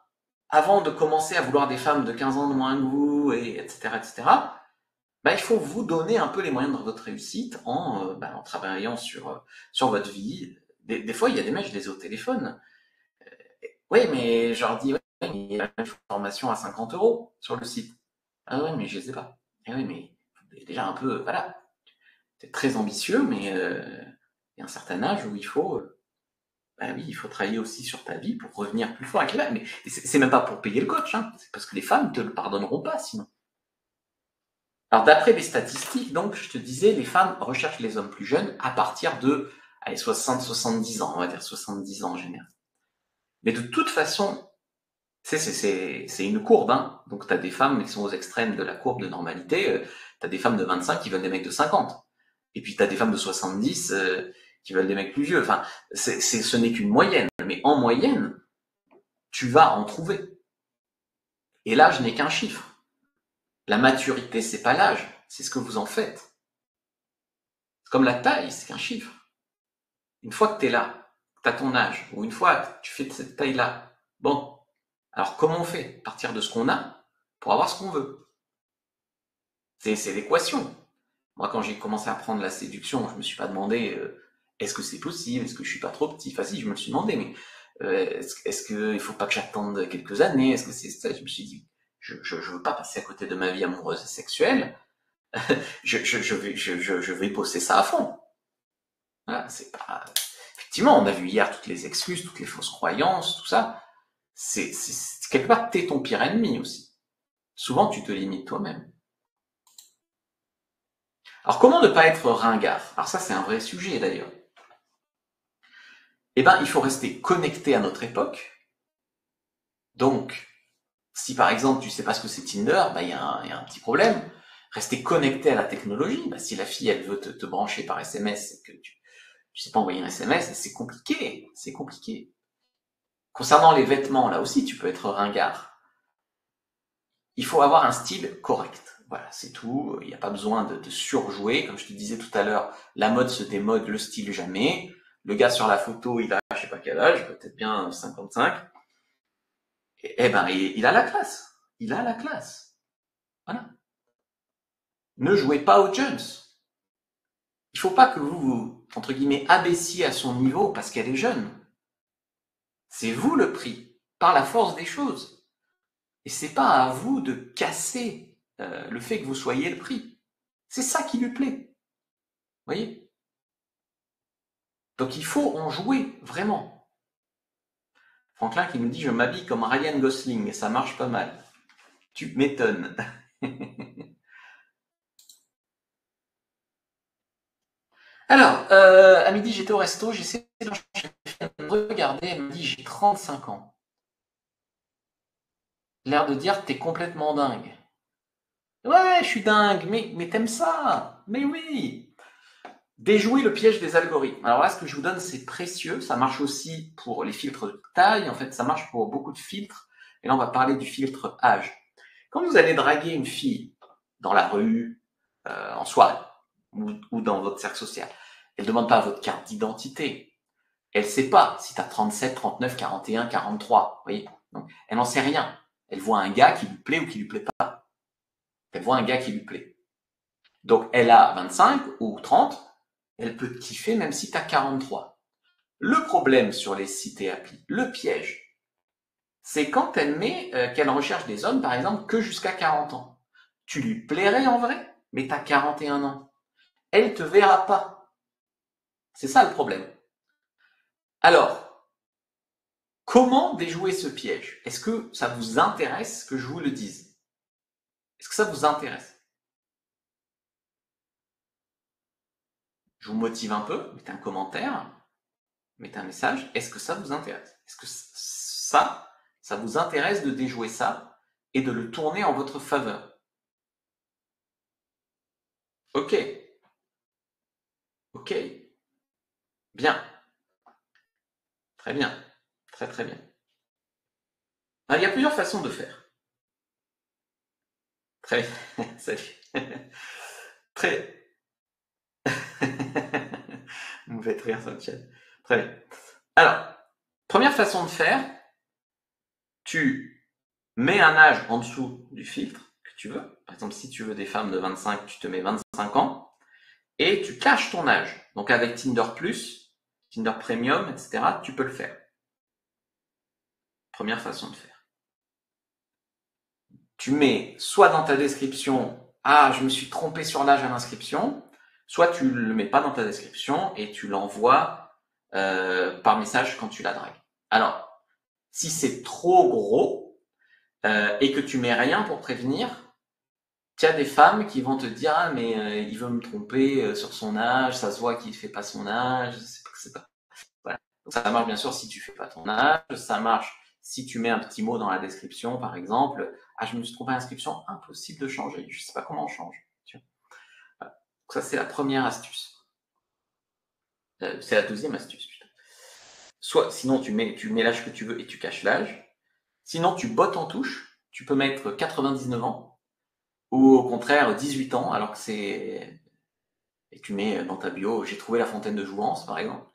avant de commencer à vouloir des femmes de 15 ans de moins que vous, et etc., bah, il faut vous donner un peu les moyens de votre réussite en travaillant sur votre vie. Des fois, il y a des mecs, je les ai au téléphone. Oui, mais je leur dis, ouais, mais il y a une formation à 50 euros sur le site. Ah ouais, mais je les ai pas. Ah oui, mais déjà un peu, voilà, c'est très ambitieux, mais il y a un certain âge où bah oui, il faut travailler aussi sur ta vie pour revenir plus fort avec les mais c'est même pas pour payer le coach, hein, c'est parce que les femmes te le pardonneront pas sinon. Alors d'après les statistiques, donc, je te disais, les femmes recherchent les hommes plus jeunes à partir de, allez, 60-70 ans, on va dire 70 ans en général. Mais de toute façon, c'est une courbe, hein. Donc, tu as des femmes qui sont aux extrêmes de la courbe de normalité. Tu as des femmes de 25 qui veulent des mecs de 50. Et puis, tu as des femmes de 70 qui veulent des mecs plus vieux. Enfin, ce n'est qu'une moyenne. Mais en moyenne, tu vas en trouver. Et l'âge n'est qu'un chiffre. La maturité, c'est pas l'âge. C'est ce que vous en faites. Comme la taille, c'est qu'un chiffre. Une fois que tu es là, que tu as ton âge, ou une fois que tu fais de cette taille-là, bon, alors comment on fait? Partir de ce qu'on a pour avoir ce qu'on veut. C'est l'équation. Moi, quand j'ai commencé à prendre la séduction, je me suis pas demandé est-ce que c'est possible, est-ce que je suis pas trop petit. Enfin, si, je me le suis demandé, mais est-ce qu'il faut pas que j'attende quelques années? Est-ce que c'est ça? Je me suis dit, je veux pas passer à côté de ma vie amoureuse et sexuelle. Je vais bosser ça à fond. Voilà, c'est pas. Effectivement, on a vu hier toutes les excuses, toutes les fausses croyances, tout ça. Quelque part, t'es ton pire ennemi aussi. Souvent, tu te limites toi-même. Alors, comment ne pas être ringard? Alors ça, c'est un vrai sujet d'ailleurs. Eh ben, il faut rester connecté à notre époque. Donc, si par exemple, tu sais pas ce que c'est Tinder, il y a un petit problème. Rester connecté à la technologie. Si la fille, elle veut te brancher par SMS et que tu sais pas envoyer un SMS, c'est compliqué. C'est compliqué. Concernant les vêtements, là aussi, tu peux être ringard. Il faut avoir un style correct. Voilà, c'est tout. Il n'y a pas besoin de surjouer. Comme je te disais tout à l'heure, la mode se démode, le style jamais. Le gars sur la photo, il a je sais pas quel âge, peut-être bien 55. Eh ben, il a la classe. Il a la classe. Voilà. Ne jouez pas aux Jones. Il faut pas que vous, entre guillemets, abaissiez à son niveau parce qu'elle est jeune. C'est vous le prix, par la force des choses. Et c'est pas à vous de casser le fait que vous soyez le prix. C'est ça qui lui plaît. Vous voyez? Donc il faut en jouer, vraiment. Franklin qui nous dit « Je m'habille comme Ryan Gosling et ça marche pas mal. » Tu m'étonnes. Alors, à midi, j'étais au resto, j'essaie de regarder, elle me dit « J'ai 35 ans. » L'air de dire « T'es complètement dingue. » Ouais, je suis dingue, mais t'aimes ça? Mais oui! Déjouer le piège des algorithmes. Alors là, ce que je vous donne, c'est précieux. Ça marche aussi pour les filtres de taille. En fait, ça marche pour beaucoup de filtres. Et là, on va parler du filtre âge. Quand vous allez draguer une fille dans la rue, en soirée, ou dans votre cercle social, elle ne demande pas votre carte d'identité. Elle ne sait pas si tu as 37, 39, 41, 43. Vous voyez? Donc, elle n'en sait rien. Elle voit un gars qui lui plaît ou qui lui plaît pas. Elle voit un gars qui lui plaît. Donc, elle a 25 ou 30. Elle peut kiffer même si tu as 43. Le problème sur les sites et applis, le piège, c'est quand elle met qu'elle recherche des hommes, par exemple, que jusqu'à 40 ans. Tu lui plairais en vrai, mais tu as 41 ans. Elle te verra pas. C'est ça le problème. Alors, comment déjouer ce piège? Est-ce que ça vous intéresse que je vous le dise? Est-ce que ça vous intéresse? Je vous motive un peu, mettez un commentaire, mettez un message. Est-ce que ça vous intéresse? Est-ce que ça vous intéresse de déjouer ça et de le tourner en votre faveur? Ok. Ok. Bien. Très bien. Très très bien. Alors, il y a plusieurs façons de faire. Très bien. Salut. Très. Vous me faites rire sur le chat. Très bien. Alors, première façon de faire, tu mets un âge en dessous du filtre que tu veux. Par exemple, si tu veux des femmes de 25, tu te mets 25 ans et tu caches ton âge. Donc avec Tinder Plus, Tinder Premium, etc., tu peux le faire. Première façon de faire. Tu mets soit dans ta description « Ah, je me suis trompé sur l'âge à l'inscription », soit tu ne le mets pas dans ta description et tu l'envoies par message quand tu la dragues. Alors, si c'est trop gros et que tu mets rien pour prévenir, tu as des femmes qui vont te dire « Ah, mais il veut me tromper sur son âge, ça se voit qu'il ne fait pas son âge, c'est pas... » Voilà. Donc ça marche bien sûr si tu fais pas ton âge, ça marche si tu mets un petit mot dans la description, par exemple. Ah, je me suis trompé à l'inscription, impossible de changer. Je sais pas comment on change. Voilà. Donc ça, c'est la première astuce. C'est la deuxième astuce. Putain. Soit, sinon, tu mets l'âge que tu veux et tu caches l'âge. Sinon, tu bottes en touche. Tu peux mettre 99 ans ou au contraire 18 ans, alors que c'est... Et tu mets dans ta bio, j'ai trouvé la fontaine de Jouvence, par exemple.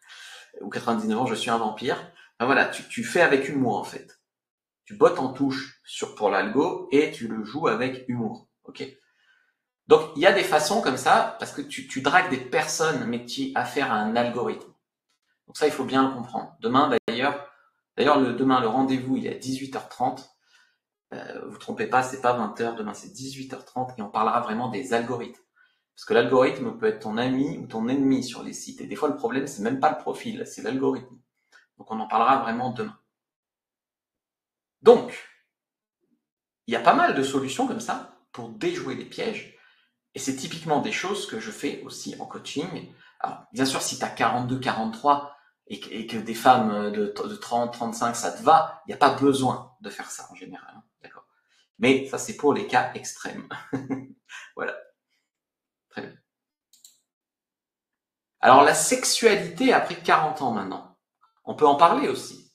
Ou 99 ans, je suis un vampire. Enfin, voilà, tu fais avec humour, en fait. Tu bottes en touche pour l'algo et tu le joues avec humour. Ok. Donc, il y a des façons comme ça, parce que tu dragues des personnes, mais tu as affaire à un algorithme. Donc ça, il faut bien le comprendre. Demain, demain, le rendez-vous, il est à 18h30. Vous trompez pas, c'est pas 20h, demain c'est 18h30 et on parlera vraiment des algorithmes. Parce que l'algorithme peut être ton ami ou ton ennemi sur les sites. Et des fois, le problème, c'est même pas le profil, c'est l'algorithme. Donc, on en parlera vraiment demain. Donc, il y a pas mal de solutions comme ça pour déjouer les pièges. Et c'est typiquement des choses que je fais aussi en coaching. Alors, bien sûr, si tu as 42, 43 et que des femmes de 30, 35, ça te va, il n'y a pas besoin de faire ça en général. Hein, d'accord. Mais ça, c'est pour les cas extrêmes. Voilà. Très bien. Alors, la sexualité après 40 ans maintenant. On peut en parler aussi.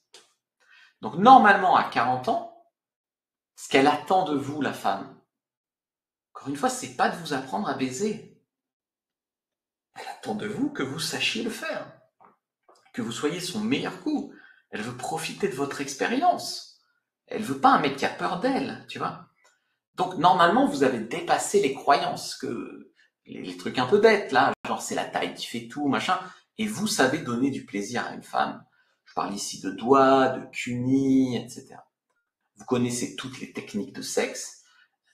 Donc, normalement, à 40 ans, ce qu'elle attend de vous, la femme, encore une fois, c'est pas de vous apprendre à baiser. Elle attend de vous que vous sachiez le faire. Que vous soyez son meilleur coup. Elle veut profiter de votre expérience. Elle veut pas un mec qui a peur d'elle, tu vois. Donc, normalement, vous avez dépassé les croyances, que les trucs un peu bêtes, là. genre c'est la taille qui fait tout, machin, et vous savez donner du plaisir à une femme. Je parle ici de doigts, de cuni, etc. Vous connaissez toutes les techniques de sexe,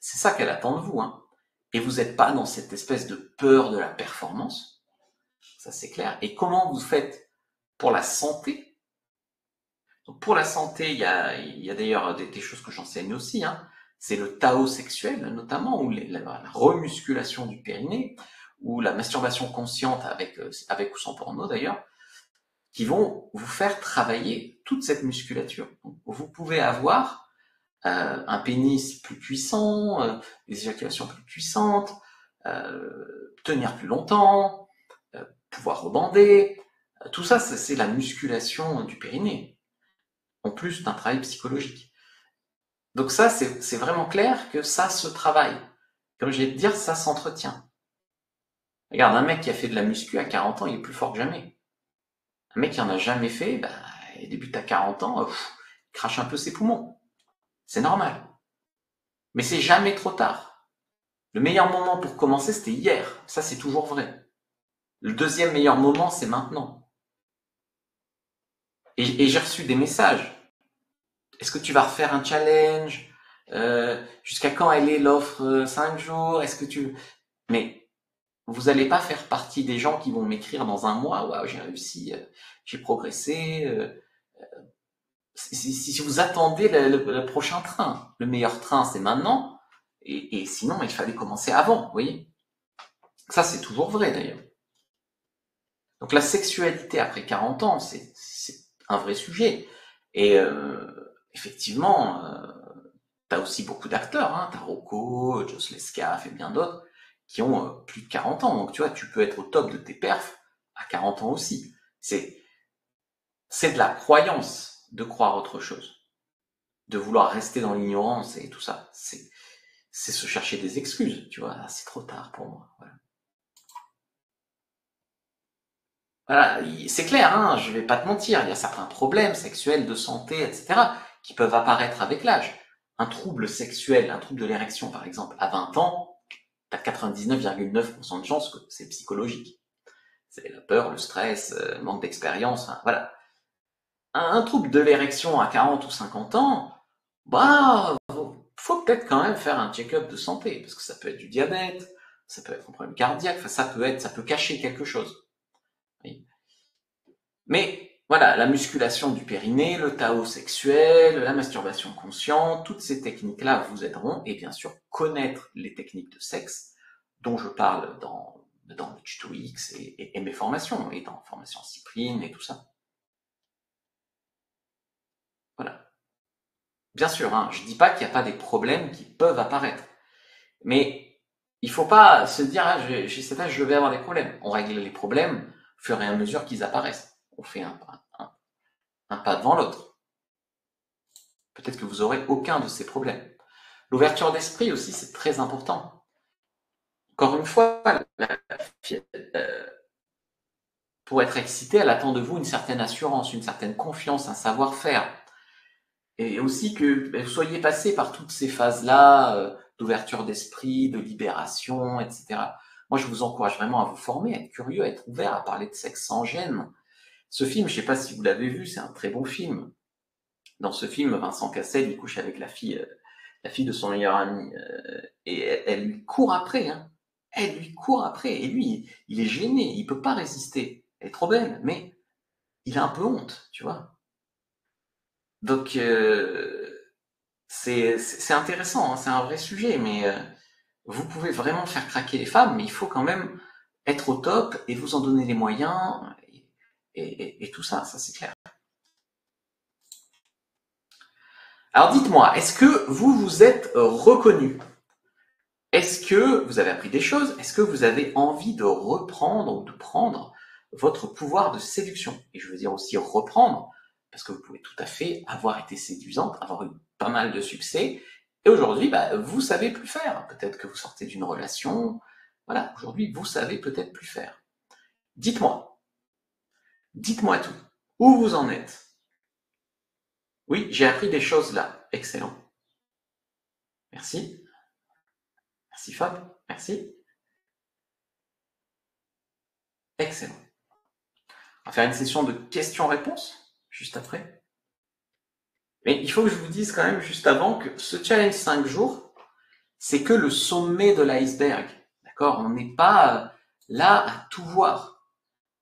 c'est ça qu'elle attend de vous, hein. Et vous n'êtes pas dans cette espèce de peur de la performance, ça c'est clair. Et comment vous faites pour la santé? Donc pour la santé, il y a d'ailleurs des choses que j'enseigne aussi, hein. C'est le Tao sexuel, notamment, ou la remusculation du périnée, ou la masturbation consciente avec ou sans porno d'ailleurs, qui vont vous faire travailler toute cette musculature. Donc, vous pouvez avoir un pénis plus puissant, des éjaculations plus puissantes, tenir plus longtemps, pouvoir rebander. Tout ça, c'est la musculation du périnée, en plus d'un travail psychologique. Donc ça, c'est vraiment clair que ça se travaille. Comme je vais te dire, ça s'entretient. Regarde, un mec qui a fait de la muscu à 40 ans, il est plus fort que jamais. Un mec qui en a jamais fait, bah, il débute à 40 ans, il crache un peu ses poumons. C'est normal. Mais c'est jamais trop tard. Le meilleur moment pour commencer, c'était hier. Ça, c'est toujours vrai. Le deuxième meilleur moment, c'est maintenant. Et j'ai reçu des messages. Est-ce que tu vas refaire un challenge? Jusqu'à quand elle est l'offre 5 jours? Est-ce que tu... Mais vous n'allez pas faire partie des gens qui vont m'écrire dans un mois, waouh, j'ai réussi, j'ai progressé. Si vous attendez le prochain train, le meilleur train, c'est maintenant. Et sinon, il fallait commencer avant, vous voyez? Ça, c'est toujours vrai d'ailleurs. Donc la sexualité après 40 ans, c'est un vrai sujet. Et effectivement, t'as aussi beaucoup d'acteurs, hein, t'as Rocco, Joss Lescaf et bien d'autres, qui ont plus de 40 ans. Donc tu vois, tu peux être au top de tes perfs à 40 ans aussi. C'est de la croyance de croire autre chose, de vouloir rester dans l'ignorance et tout ça. C'est se chercher des excuses, tu vois. Ah, c'est trop tard pour moi. Voilà. Voilà, c'est clair, hein, je vais pas te mentir, il y a certains problèmes sexuels, de santé, etc., qui peuvent apparaître avec l'âge. Un trouble sexuel, un trouble de l'érection, par exemple, à 20 ans, tu as 99,9% de chances que c'est psychologique. C'est la peur, le stress, manque d'expérience, enfin, voilà. Un trouble de l'érection à 40 ou 50 ans, bah, faut peut-être quand même faire un check-up de santé, parce que ça peut être du diabète, ça peut être un problème cardiaque, enfin, ça peut cacher quelque chose. Oui. Mais voilà, la musculation du périnée, le Tao sexuel, la masturbation consciente, toutes ces techniques-là vous aideront, et bien sûr connaître les techniques de sexe dont je parle dans le tuto X et mes formations, et dans formation Cyprine et tout ça. Voilà. Bien sûr, hein, je dis pas qu'il n'y a pas des problèmes qui peuvent apparaître, mais il faut pas se dire, ah, j'ai cet âge, je vais avoir des problèmes. On règle les problèmes au fur et à mesure qu'ils apparaissent. On fait un pas devant l'autre. Peut-être que vous aurez aucun de ces problèmes. L'ouverture d'esprit aussi, c'est très important. Encore une fois, pour être excitée, elle attend de vous une certaine assurance, une certaine confiance, un savoir-faire. Et aussi que vous soyez passé par toutes ces phases-là, d'ouverture d'esprit, de libération, etc. Moi, je vous encourage vraiment à vous former, à être curieux, à être ouvert, à parler de sexe sans gêne. Ce film, je ne sais pas si vous l'avez vu, c'est un très bon film. Dans ce film, Vincent Cassel, il couche avec la fille de son meilleur ami, et elle lui court après, hein. Elle lui court après, et lui, il est gêné, il peut pas résister. Elle est trop belle, mais il a un peu honte, tu vois. Donc, c'est intéressant, hein, c'est un vrai sujet, mais vous pouvez vraiment faire craquer les femmes, mais il faut quand même être au top et vous en donner les moyens, et tout ça, c'est clair. Alors dites-moi, est-ce que vous vous êtes reconnu? Est-ce que vous avez appris des choses? Est-ce que vous avez envie de reprendre ou de prendre votre pouvoir de séduction? Et je veux dire aussi reprendre, parce que vous pouvez tout à fait avoir été séduisante, avoir eu pas mal de succès, et aujourd'hui, bah, vous savez plus faire. Peut-être que vous sortez d'une relation. Voilà, aujourd'hui, vous savez peut-être plus faire. Dites-moi tout. Où vous en êtes? Oui, j'ai appris des choses là. Excellent. Merci. Merci Fab. Merci. Excellent. On va faire une session de questions-réponses juste après. Mais il faut que je vous dise quand même juste avant que ce challenge 5 jours, c'est que le sommet de l'iceberg. D'accord? On n'est pas là à tout voir.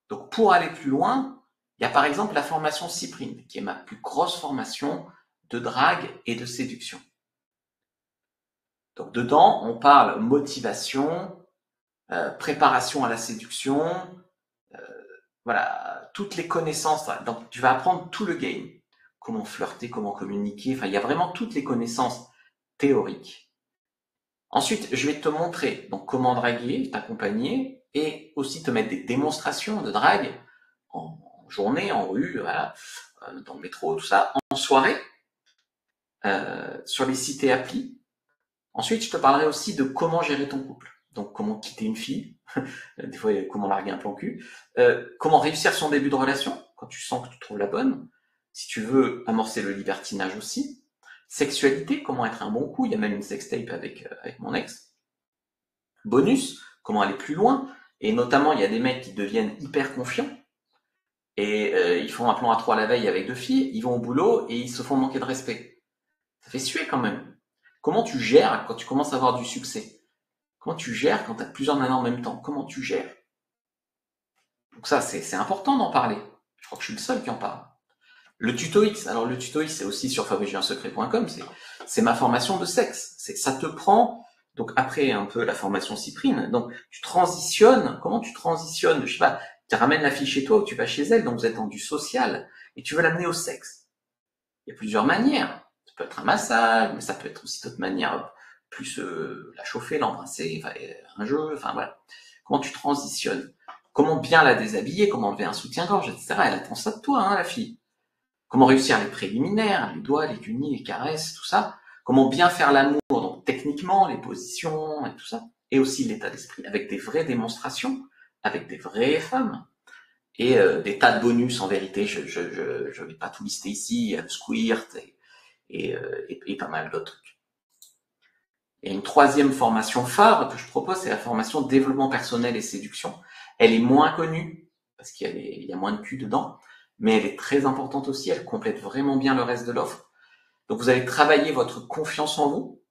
Donc pour aller plus loin, il y a par exemple la formation Cyprine, qui est ma plus grosse formation de drague et de séduction. Donc dedans, on parle motivation, préparation à la séduction, voilà, toutes les connaissances. Donc tu vas apprendre tout le game. Comment flirter, comment communiquer. Enfin, il y a vraiment toutes les connaissances théoriques. Ensuite, je vais te montrer donc comment draguer, t'accompagner et aussi te mettre des démonstrations de drague en journée, en rue, voilà, dans le métro, tout ça, en soirée, sur les sites et applis. Ensuite, je te parlerai aussi de comment gérer ton couple. Donc, comment quitter une fille, des fois, comment larguer un plan cul, comment réussir son début de relation, quand tu sens que tu trouves la bonne, si tu veux amorcer le libertinage aussi, sexualité, comment être un bon coup, il y a même une sextape avec mon ex, bonus, comment aller plus loin, et notamment, il y a des mecs qui deviennent hyper confiants, et ils font un plan à 3 la veille avec 2 filles, ils vont au boulot, et ils se font manquer de respect. Ça fait suer quand même. Comment tu gères quand tu commences à avoir du succès? Comment tu gères quand tu as plusieurs nanas en même temps? Comment tu gères? Donc ça, c'est important d'en parler. Je crois que je suis le seul qui en parle. Le tuto X, alors le tuto X, c'est aussi sur fabricegiunsecret.com, c'est ma formation de sexe. Ça te prend, donc après un peu la formation Cyprine, donc tu transitionnes, comment tu transitionnes? Je sais pas, tu ramènes la fille chez toi ou tu vas chez elle, donc vous êtes dans du social, et tu veux l'amener au sexe. Il y a plusieurs manières. Ça peut être un massage, mais ça peut être aussi d'autres manières, plus la chauffer, l'embrasser, enfin, un jeu, enfin voilà. Comment tu transitionnes? Comment bien la déshabiller? Comment enlever un soutien-gorge, etc. Elle attend ça de toi, hein, la fille. Comment réussir les préliminaires, les doigts, les cunis, les caresses, tout ça. Comment bien faire l'amour, donc techniquement, les positions et tout ça. Et aussi l'état d'esprit, avec des vraies démonstrations, avec des vraies femmes. Et des tas de bonus en vérité, je vais pas tout lister ici, squirt et pas mal d'autres trucs. Et une troisième formation phare que je propose, c'est la formation développement personnel et séduction. Elle est moins connue, parce qu'il y a moins de cul dedans, mais elle est très importante aussi, elle complète vraiment bien le reste de l'offre. Donc vous allez travailler votre confiance en vous,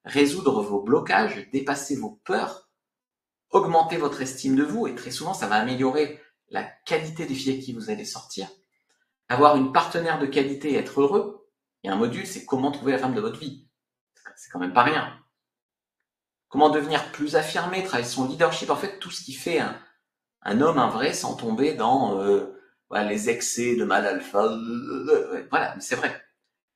résoudre vos blocages, dépasser vos peurs, augmenter votre estime de vous, et très souvent ça va améliorer la qualité des filles avec qui vous allez sortir. Avoir une partenaire de qualité et être heureux. Il y a un module, c'est comment trouver la femme de votre vie. C'est quand même pas rien. Comment devenir plus affirmé, travailler son leadership, en fait tout ce qui fait un homme, un vrai, sans tomber dans voilà, les excès de mal alpha. Voilà, mais c'est vrai.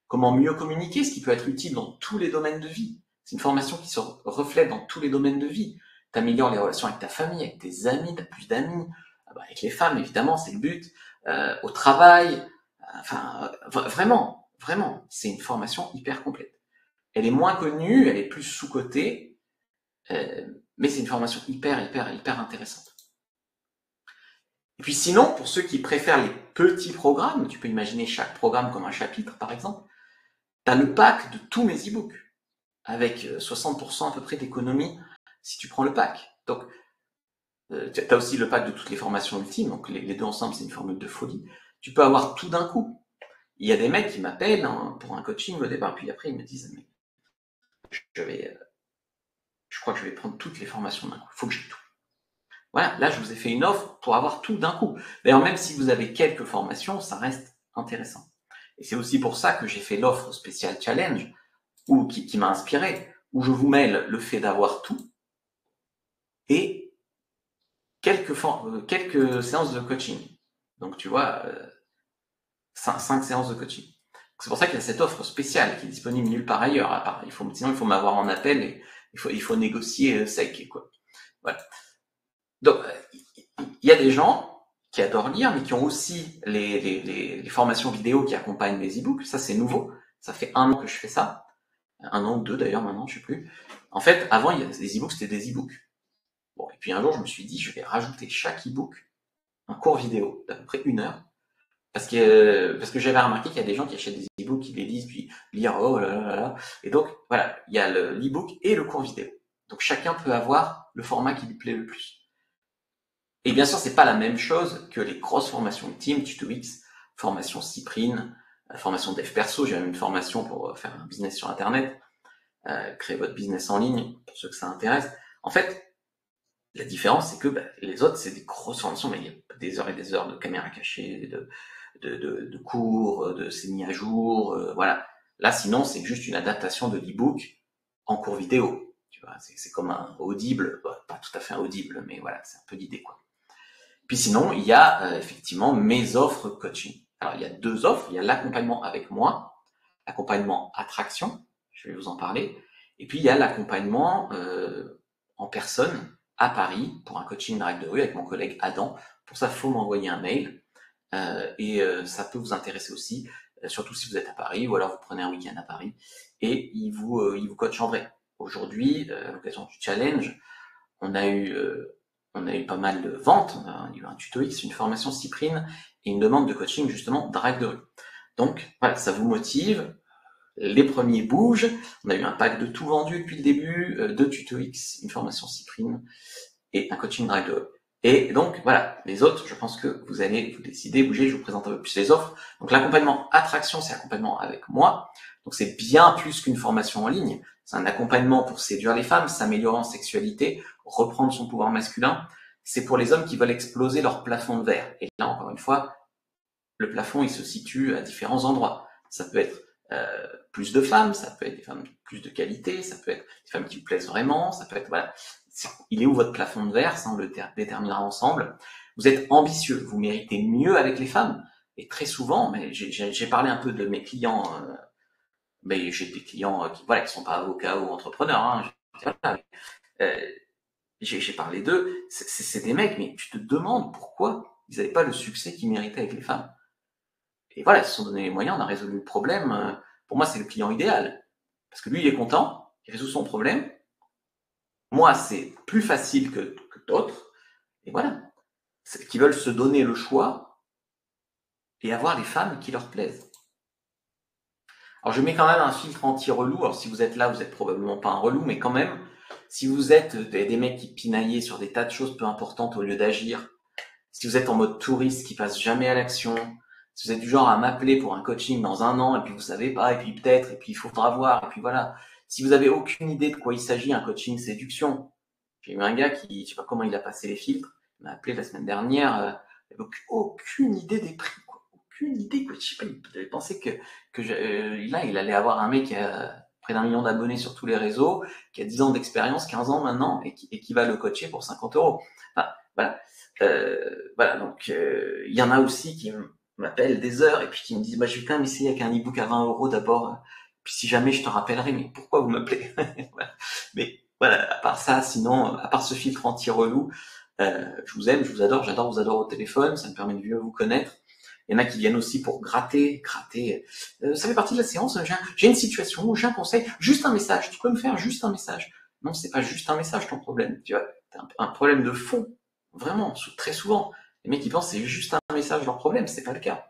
Comment mieux communiquer, ce qui peut être utile dans tous les domaines de vie. C'est une formation qui se reflète dans tous les domaines de vie. T'améliores les relations avec ta famille, avec tes amis, t'as plus d'amis, avec les femmes évidemment, c'est le but, au travail, enfin vraiment, c'est une formation hyper complète. Elle est moins connue, elle est plus sous-cotée, mais c'est une formation hyper intéressante. Et puis sinon, pour ceux qui préfèrent les petits programmes, tu peux imaginer chaque programme comme un chapitre par exemple, tu as le pack de tous mes e-books, avec 60% à peu près d'économie si tu prends le pack. Donc, tu as aussi le pack de toutes les formations ultimes, donc les deux ensemble, c'est une formule de folie. Tu peux avoir tout d'un coup. Il y a des mecs qui m'appellent pour un coaching au départ, puis après ils me disent, mais je crois que je vais prendre toutes les formations d'un coup, il faut que j'ai tout. Voilà, là je vous ai fait une offre pour avoir tout d'un coup. D'ailleurs, même si vous avez quelques formations, ça reste intéressant. Et c'est aussi pour ça que j'ai fait l'offre spéciale challenge, qui m'a inspiré, où je vous mêle le fait d'avoir tout et quelques séances de coaching. Donc tu vois, 5 séances de coaching. C'est pour ça qu'il y a cette offre spéciale qui est disponible nulle part ailleurs. À part, sinon il faut m'avoir en appel et il faut négocier sec, quoi. Voilà. Donc il y a des gens qui adorent lire, mais qui ont aussi les formations vidéo qui accompagnent les e-books. Ça c'est nouveau. Ça fait 1 an que je fais ça. 1 an ou 2 d'ailleurs maintenant, je sais plus. En fait, avant, les e-books, c'était des e-books. Bon, et puis un jour, je me suis dit, je vais rajouter chaque e-book un cours vidéo d'à peu près 1 heure. Parce que j'avais remarqué qu'il y a des gens qui achètent des e-books, qui les lisent, puis lire, oh là là là là. Et donc, voilà, il y a l'e-book et le cours vidéo. Donc chacun peut avoir le format qui lui plaît le plus. Et bien sûr, c'est pas la même chose que les grosses formations de team, Tuto-X, formation Cyprine, formation dev perso. J'ai même une formation pour faire un business sur Internet, créer votre business en ligne, pour ceux que ça intéresse. En fait, la différence, c'est que les autres, c'est des grosses formations, mais il y a des heures et des heures de caméra cachée, de cours, de c'est mis à jour, voilà. Là, sinon, c'est juste une adaptation de l'e-book en cours vidéo. Tu vois, c'est comme un Audible, pas tout à fait un Audible, mais voilà, c'est un peu l'idée, quoi. Puis sinon, il y a effectivement mes offres coaching. Alors, il y a deux offres. Il y a l'accompagnement avec moi, l'accompagnement attraction, je vais vous en parler. Et puis, il y a l'accompagnement en personne à Paris pour un coaching direct de rue avec mon collègue Adam. Pour ça, il faut m'envoyer un mail. Ça peut vous intéresser aussi, surtout si vous êtes à Paris ou alors vous prenez un week-end à Paris et il vous coach en vrai. Aujourd'hui, à l'occasion du challenge, on a eu, euh, on a eu pas mal de ventes, on a eu un tuto X, une formation Cyprine et une demande de coaching justement direct de rue. Donc voilà, ça vous motive, les premiers bougent, on a eu un pack de tout vendu depuis le début, deux tuto X, une formation Cyprine et un coaching direct de rue. Et donc voilà, les autres, je pense que vous allez vous décider, bouger, je vous présente un peu plus les offres. Donc l'accompagnement attraction, c'est accompagnement avec moi. Donc c'est bien plus qu'une formation en ligne. C'est un accompagnement pour séduire les femmes, s'améliorer en sexualité, reprendre son pouvoir masculin. C'est pour les hommes qui veulent exploser leur plafond de verre. Et là, encore une fois, le plafond, il se situe à différents endroits. Ça peut être plus de femmes, ça peut être des femmes de plus de qualité, ça peut être des femmes qui vous plaisent vraiment, ça peut être, voilà. Il est où votre plafond de verre? Ça, on le déterminera ensemble. Vous êtes ambitieux, vous méritez mieux avec les femmes. Et très souvent, mais j'ai parlé un peu de mes clients, mais j'ai des clients qui, voilà, qui sont pas avocats ou entrepreneurs, hein. Voilà. Euh, j'ai parlé d'eux, c'est des mecs, mais tu te demandes pourquoi ils n'avaient pas le succès qu'ils méritaient avec les femmes. Et voilà, ils se sont donné les moyens, on a résolu le problème. Pour moi, c'est le client idéal. Parce que lui, il est content, il résout son problème. Moi, c'est plus facile que d'autres. Et voilà. C'est qu'ils veulent se donner le choix et avoir les femmes qui leur plaisent. Alors, je mets quand même un filtre anti-relou. Alors, si vous êtes là, vous n'êtes probablement pas un relou, mais quand même, si vous êtes des mecs qui pinaillaient sur des tas de choses peu importantes au lieu d'agir, si vous êtes en mode touriste qui passe jamais à l'action, si vous êtes du genre à m'appeler pour un coaching dans un an et puis vous savez pas, et puis peut-être, et puis il faudra voir, et puis voilà. Si vous avez aucune idée de quoi il s'agit, un coaching séduction. J'ai eu un gars qui, je sais pas comment il a passé les filtres, il m'a appelé la semaine dernière, il avait aucune idée des prix, quoi. Aucune idée, quoi. Je sais pas, il avait pensé là, il allait avoir un mec qui a près d'1 million d'abonnés sur tous les réseaux, qui a 10 ans d'expérience, 15 ans maintenant, et qui va le coacher pour 50 €. Enfin, voilà. Voilà, donc il y en a aussi qui m'appellent des heures et puis qui me disent bah je vais quand même essayer avec un e-book à 20 € d'abord, puis si jamais je te rappellerai, mais pourquoi vous m'appelez? Voilà. Mais voilà, à part ça, sinon, à part ce filtre anti-relou, je vous aime, je vous adore, j'adore vous adore au téléphone, ça me permet de mieux vous connaître. Il y en a qui viennent aussi pour gratter. Ça fait partie de la séance, j'ai une situation, j'ai un conseil, juste un message, tu peux me faire juste un message. Non, c'est pas juste un message ton problème, tu vois, t'as un problème de fond. Vraiment, très souvent. Les mecs, ils pensent que c'est juste un message leur problème, c'est pas le cas.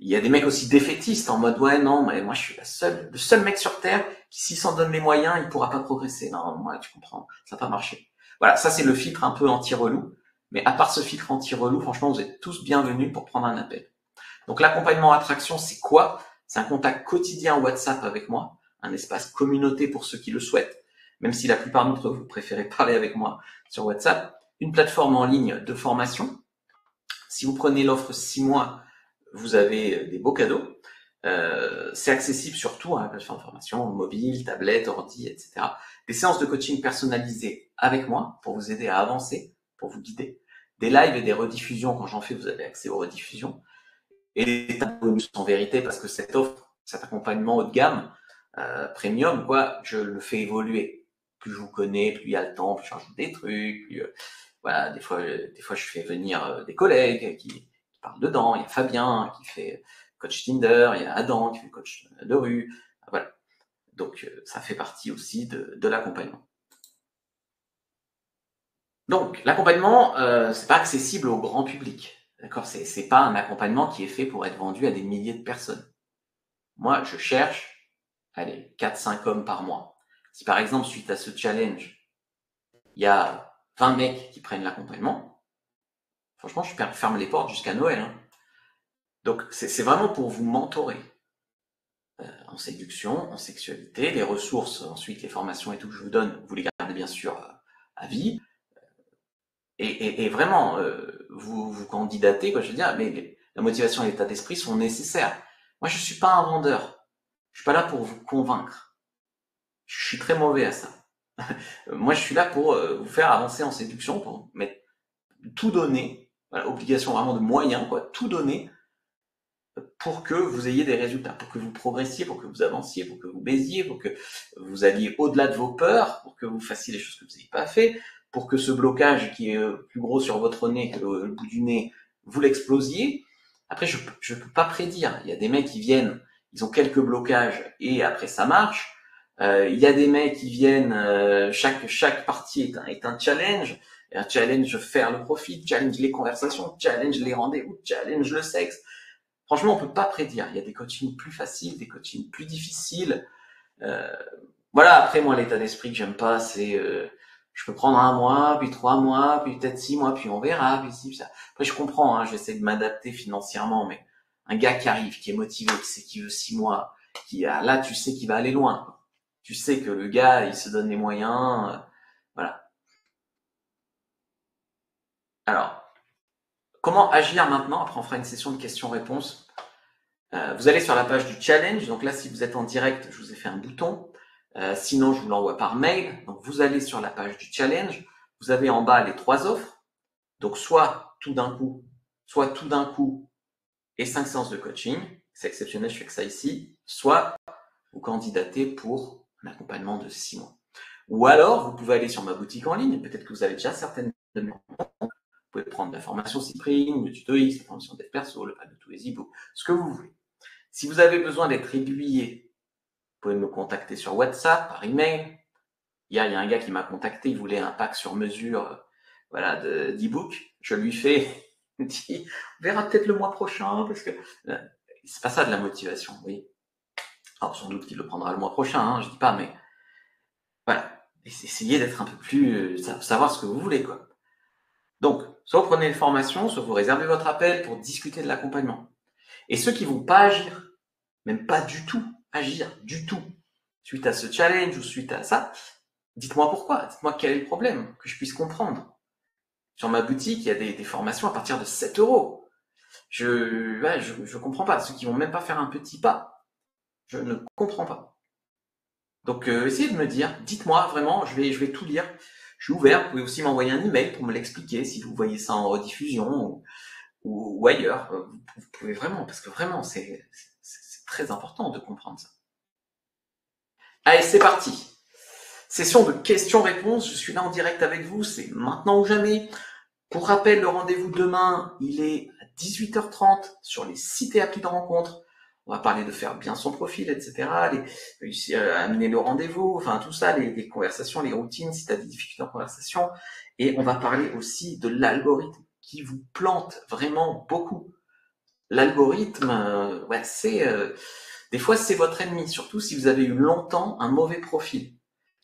Il y a des mecs aussi défaitistes en mode ouais non mais moi je suis le seul mec sur terre qui s'il s'en donne les moyens il pourra pas progresser. Non moi tu comprends, ça n'a pas marché. Voilà, ça c'est le filtre un peu anti-relou. Mais à part ce filtre anti-relou, franchement vous êtes tous bienvenus pour prendre un appel. Donc l'accompagnement attraction c'est quoi? C'est un contact quotidien WhatsApp avec moi, un espace communauté pour ceux qui le souhaitent, même si la plupart d'entre vous préférez parler avec moi sur WhatsApp, une plateforme en ligne de formation. Si vous prenez l'offre 6 mois, vous avez des beaux cadeaux. C'est accessible surtout à la plateforme de formation, mobile, tablette, ordi, etc. Des séances de coaching personnalisées avec moi pour vous aider à avancer, pour vous guider. Des lives et des rediffusions, quand j'en fais, vous avez accès aux rediffusions. Et des tas de bonus en vérité, parce que cette offre, cet accompagnement haut de gamme, premium, quoi, je le fais évoluer. Plus je vous connais, plus il y a le temps, plus je rajoute des trucs, plus, voilà, des fois, je fais venir des collègues qui parlent dedans. Il y a Fabien qui fait coach Tinder, il y a Adam qui fait coach de rue. Voilà. Donc, ça fait partie aussi de l'accompagnement. Donc, l'accompagnement, c'est pas accessible au grand public. D'accord? C'est pas un accompagnement qui est fait pour être vendu à des milliers de personnes. Moi, je cherche, allez, 4-5 hommes par mois. Si par exemple, suite à ce challenge, il y a 20 mecs qui prennent l'accompagnement, Franchement, je ferme les portes jusqu'à Noël. Hein. Donc, c'est vraiment pour vous mentorer. En séduction, en sexualité, les ressources, ensuite les formations et tout que je vous donne, vous les gardez bien sûr à vie. Et vraiment, vous candidatez, quoi, je veux dire, mais la motivation et l'état d'esprit sont nécessaires. Moi, je suis pas un vendeur. Je suis pas là pour vous convaincre. Je suis très mauvais à ça. Moi, je suis là pour vous faire avancer en séduction, pour mettre tout donner, voilà, obligation vraiment de moyens, quoi, tout donner pour que vous ayez des résultats, pour que vous progressiez, pour que vous avanciez, pour que vous baisiez, pour que vous alliez au-delà de vos peurs, pour que vous fassiez les choses que vous n'avez pas fait, pour que ce blocage qui est plus gros sur votre nez que le bout du nez, vous l'explosiez. Après, je peux pas prédire. Il y a des mecs qui viennent, ils ont quelques blocages et après ça marche. Il y a des mecs qui viennent, chaque partie est un challenge. Un challenge faire le profit, challenge les conversations, challenge les rendez-vous, challenge le sexe. Franchement, on peut pas prédire. Il y a des coachings plus faciles, des coachings plus difficiles. Voilà. Après, moi, l'état d'esprit que j'aime pas, c'est je peux prendre 1 mois, puis 3 mois, puis peut-être 6 mois, puis on verra, puis ci, puis ça. Après, je comprends. Hein, j'essaie de m'adapter financièrement, mais un gars qui arrive, qui est motivé, qui sait qu'il veut 6 mois, là, tu sais qu'il va aller loin. Quoi. Tu sais que le gars, il se donne les moyens. Voilà. Alors, comment agir maintenant? Après, on fera une session de questions-réponses. Vous allez sur la page du challenge. Donc là, si vous êtes en direct, je vous ai fait un bouton. Sinon, je vous l'envoie par mail. Donc, vous allez sur la page du challenge. Vous avez en bas les 3 offres. Donc, soit tout d'un coup et 5 séances de coaching. C'est exceptionnel, je fais que ça ici. Soit vous candidatez pour un accompagnement de 6 mois. Ou alors, vous pouvez aller sur ma boutique en ligne. Peut-être que vous avez déjà certaines de mes Vous pouvez prendre la formation Cyprine, le tuto X, la formation dev perso, le pack de tous les e-books, ce que vous voulez. Si vous avez besoin d'être aiguillé, vous pouvez me contacter sur WhatsApp, par email. Hier, il y a un gars qui m'a contacté, il voulait un pack sur mesure, voilà, d'e-book. Je lui fais, il dit, on verra peut-être le mois prochain, parce que c'est pas ça de la motivation, oui. Alors, sans doute qu'il le prendra le mois prochain, hein, je dis pas, mais voilà. Essayez d'être un peu plus, savoir ce que vous voulez, quoi. Donc, soit vous prenez une formation, soit vous réservez votre appel pour discuter de l'accompagnement. Et ceux qui vont pas agir, même pas du tout agir, du tout, suite à ce challenge ou suite à ça, dites-moi pourquoi, dites-moi quel est le problème, que je puisse comprendre. Sur ma boutique, il y a des formations à partir de 7 €. Je comprends pas. Ceux qui vont même pas faire un petit pas, je ne comprends pas. Donc, essayez de me dire, dites-moi vraiment, je vais tout lire. Je suis ouvert. Vous pouvez aussi m'envoyer un email pour me l'expliquer si vous voyez ça en rediffusion ou ailleurs. Vous pouvez vraiment, parce que vraiment, c'est très important de comprendre ça. Allez, c'est parti. Session de questions-réponses. Je suis là en direct avec vous. C'est maintenant ou jamais. Pour rappel, le rendez-vous demain, il est à 18h30 sur les sites et applis de rencontre. On va parler de faire bien son profil, etc. Amener le rendez-vous, enfin tout ça, les conversations, les routines, si tu as des difficultés en conversation. Et on va parler aussi de l'algorithme qui vous plante vraiment beaucoup. L'algorithme, des fois c'est votre ennemi, surtout si vous avez eu longtemps un mauvais profil.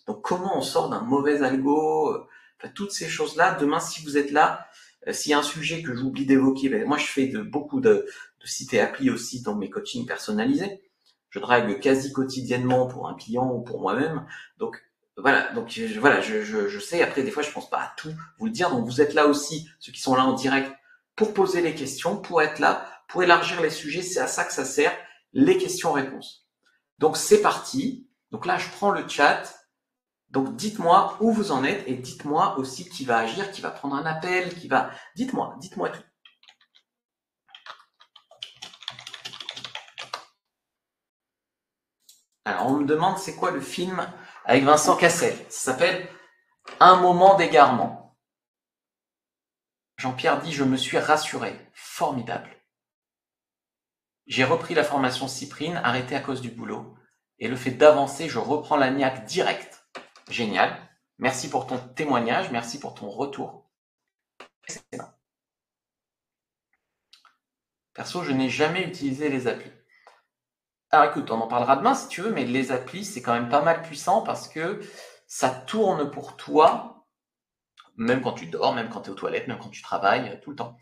Donc comment on sort d'un mauvais algo, toutes ces choses-là. Demain, si vous êtes là, s'il y a un sujet que j'oublie d'évoquer, moi je fais beaucoup de sites et applis aussi dans mes coachings personnalisés. Je drague quasi quotidiennement pour un client ou pour moi-même. Donc voilà, je sais. Après, des fois, je pense pas à tout vous le dire. Donc vous êtes là aussi, ceux qui sont là en direct, pour poser les questions, pour être là, pour élargir les sujets. C'est à ça que ça sert, les questions-réponses. Donc c'est parti. Donc là, je prends le chat. Donc dites-moi où vous en êtes et dites-moi aussi qui va agir, qui va prendre un appel, qui va... Dites-moi tout. Alors on me demande c'est quoi le film avec Vincent Cassel. Ça s'appelle Un moment d'égarement. Jean-Pierre dit je me suis rassuré. Formidable. J'ai repris la formation Cyprine, arrêtée à cause du boulot. Et le fait d'avancer, je reprends la niaque direct. Génial. Merci pour ton témoignage, merci pour ton retour. Excellent. Perso, je n'ai jamais utilisé les applis. Alors écoute, on en parlera demain si tu veux, mais les applis, c'est quand même pas mal puissant parce que ça tourne pour toi même quand tu dors, même quand tu es aux toilettes, même quand tu travailles, tout le temps.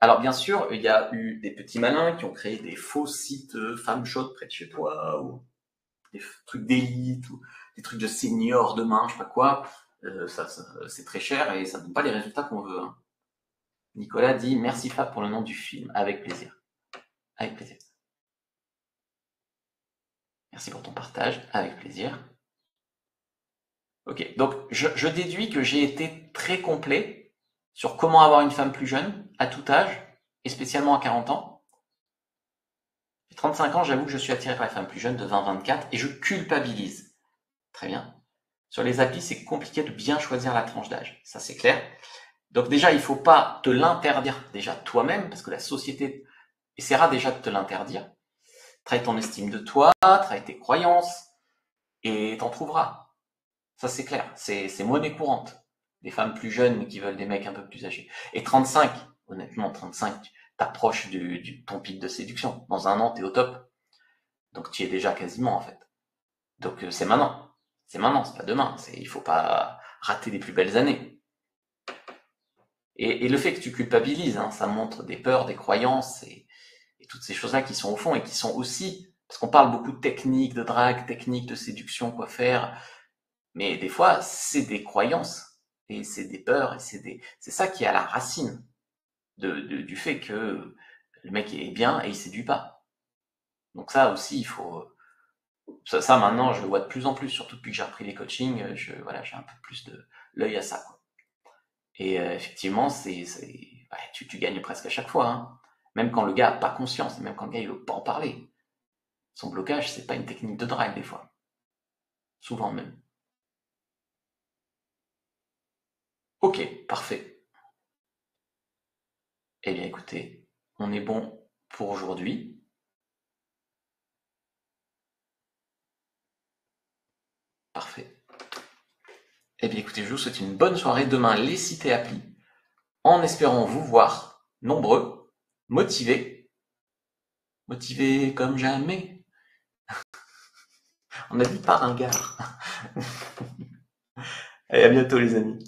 Alors bien sûr, il y a eu des petits malins qui ont créé des faux sites femmes chaudes près de chez toi, ou des trucs d'élite, ou des trucs de seniors demain, je sais pas quoi. C'est très cher et ça donne pas les résultats qu'on veut, hein. Nicolas dit merci Fab pour le nom du film, avec plaisir. Avec plaisir. Merci pour ton partage, avec plaisir. Ok, donc je déduis que j'ai été très complet sur comment avoir une femme plus jeune, à tout âge, et spécialement à 40 ans. J'ai 35 ans, j'avoue que je suis attiré par les femmes plus jeunes de 20-24 et je culpabilise. Très bien. Sur les applis, c'est compliqué de bien choisir la tranche d'âge, ça c'est clair. Donc déjà, il ne faut pas te l'interdire déjà toi-même, parce que la société essaiera déjà de te l'interdire. Travaille ton estime de toi, travaille tes croyances, et t'en trouveras. Ça c'est clair, c'est monnaie courante. Des femmes plus jeunes qui veulent des mecs un peu plus âgés. Et 35, honnêtement, 35, t'approches ton pic de séduction. Dans un an, t'es au top. Donc tu y es déjà quasiment en fait. Donc c'est maintenant. C'est maintenant, c'est pas demain. Il faut pas rater les plus belles années. Et le fait que tu culpabilises, hein, ça montre des peurs, des croyances et toutes ces choses-là qui sont au fond et qui sont aussi, parce qu'on parle beaucoup de techniques de drague, techniques de séduction, quoi faire, mais des fois c'est des croyances et c'est des peurs et c'est ça qui est à la racine du fait que le mec est bien et il séduit pas. Donc ça aussi, il faut ça maintenant je le vois de plus en plus, surtout depuis que j'ai repris les coachings, voilà, j'ai un peu plus de l'œil à ça, quoi. Et effectivement, tu gagnes presque à chaque fois, hein. Même quand le gars a pas conscience, même quand le gars il veut pas en parler. Son blocage, c'est pas une technique de drague des fois. Souvent même. Ok, parfait. Eh bien écoutez, on est bon pour aujourd'hui. Parfait. Eh bien écoutez, je vous souhaite une bonne soirée demain, les cités appli, en espérant vous voir nombreux, motivés comme jamais. On a dit pas ringard. Allez, à bientôt les amis.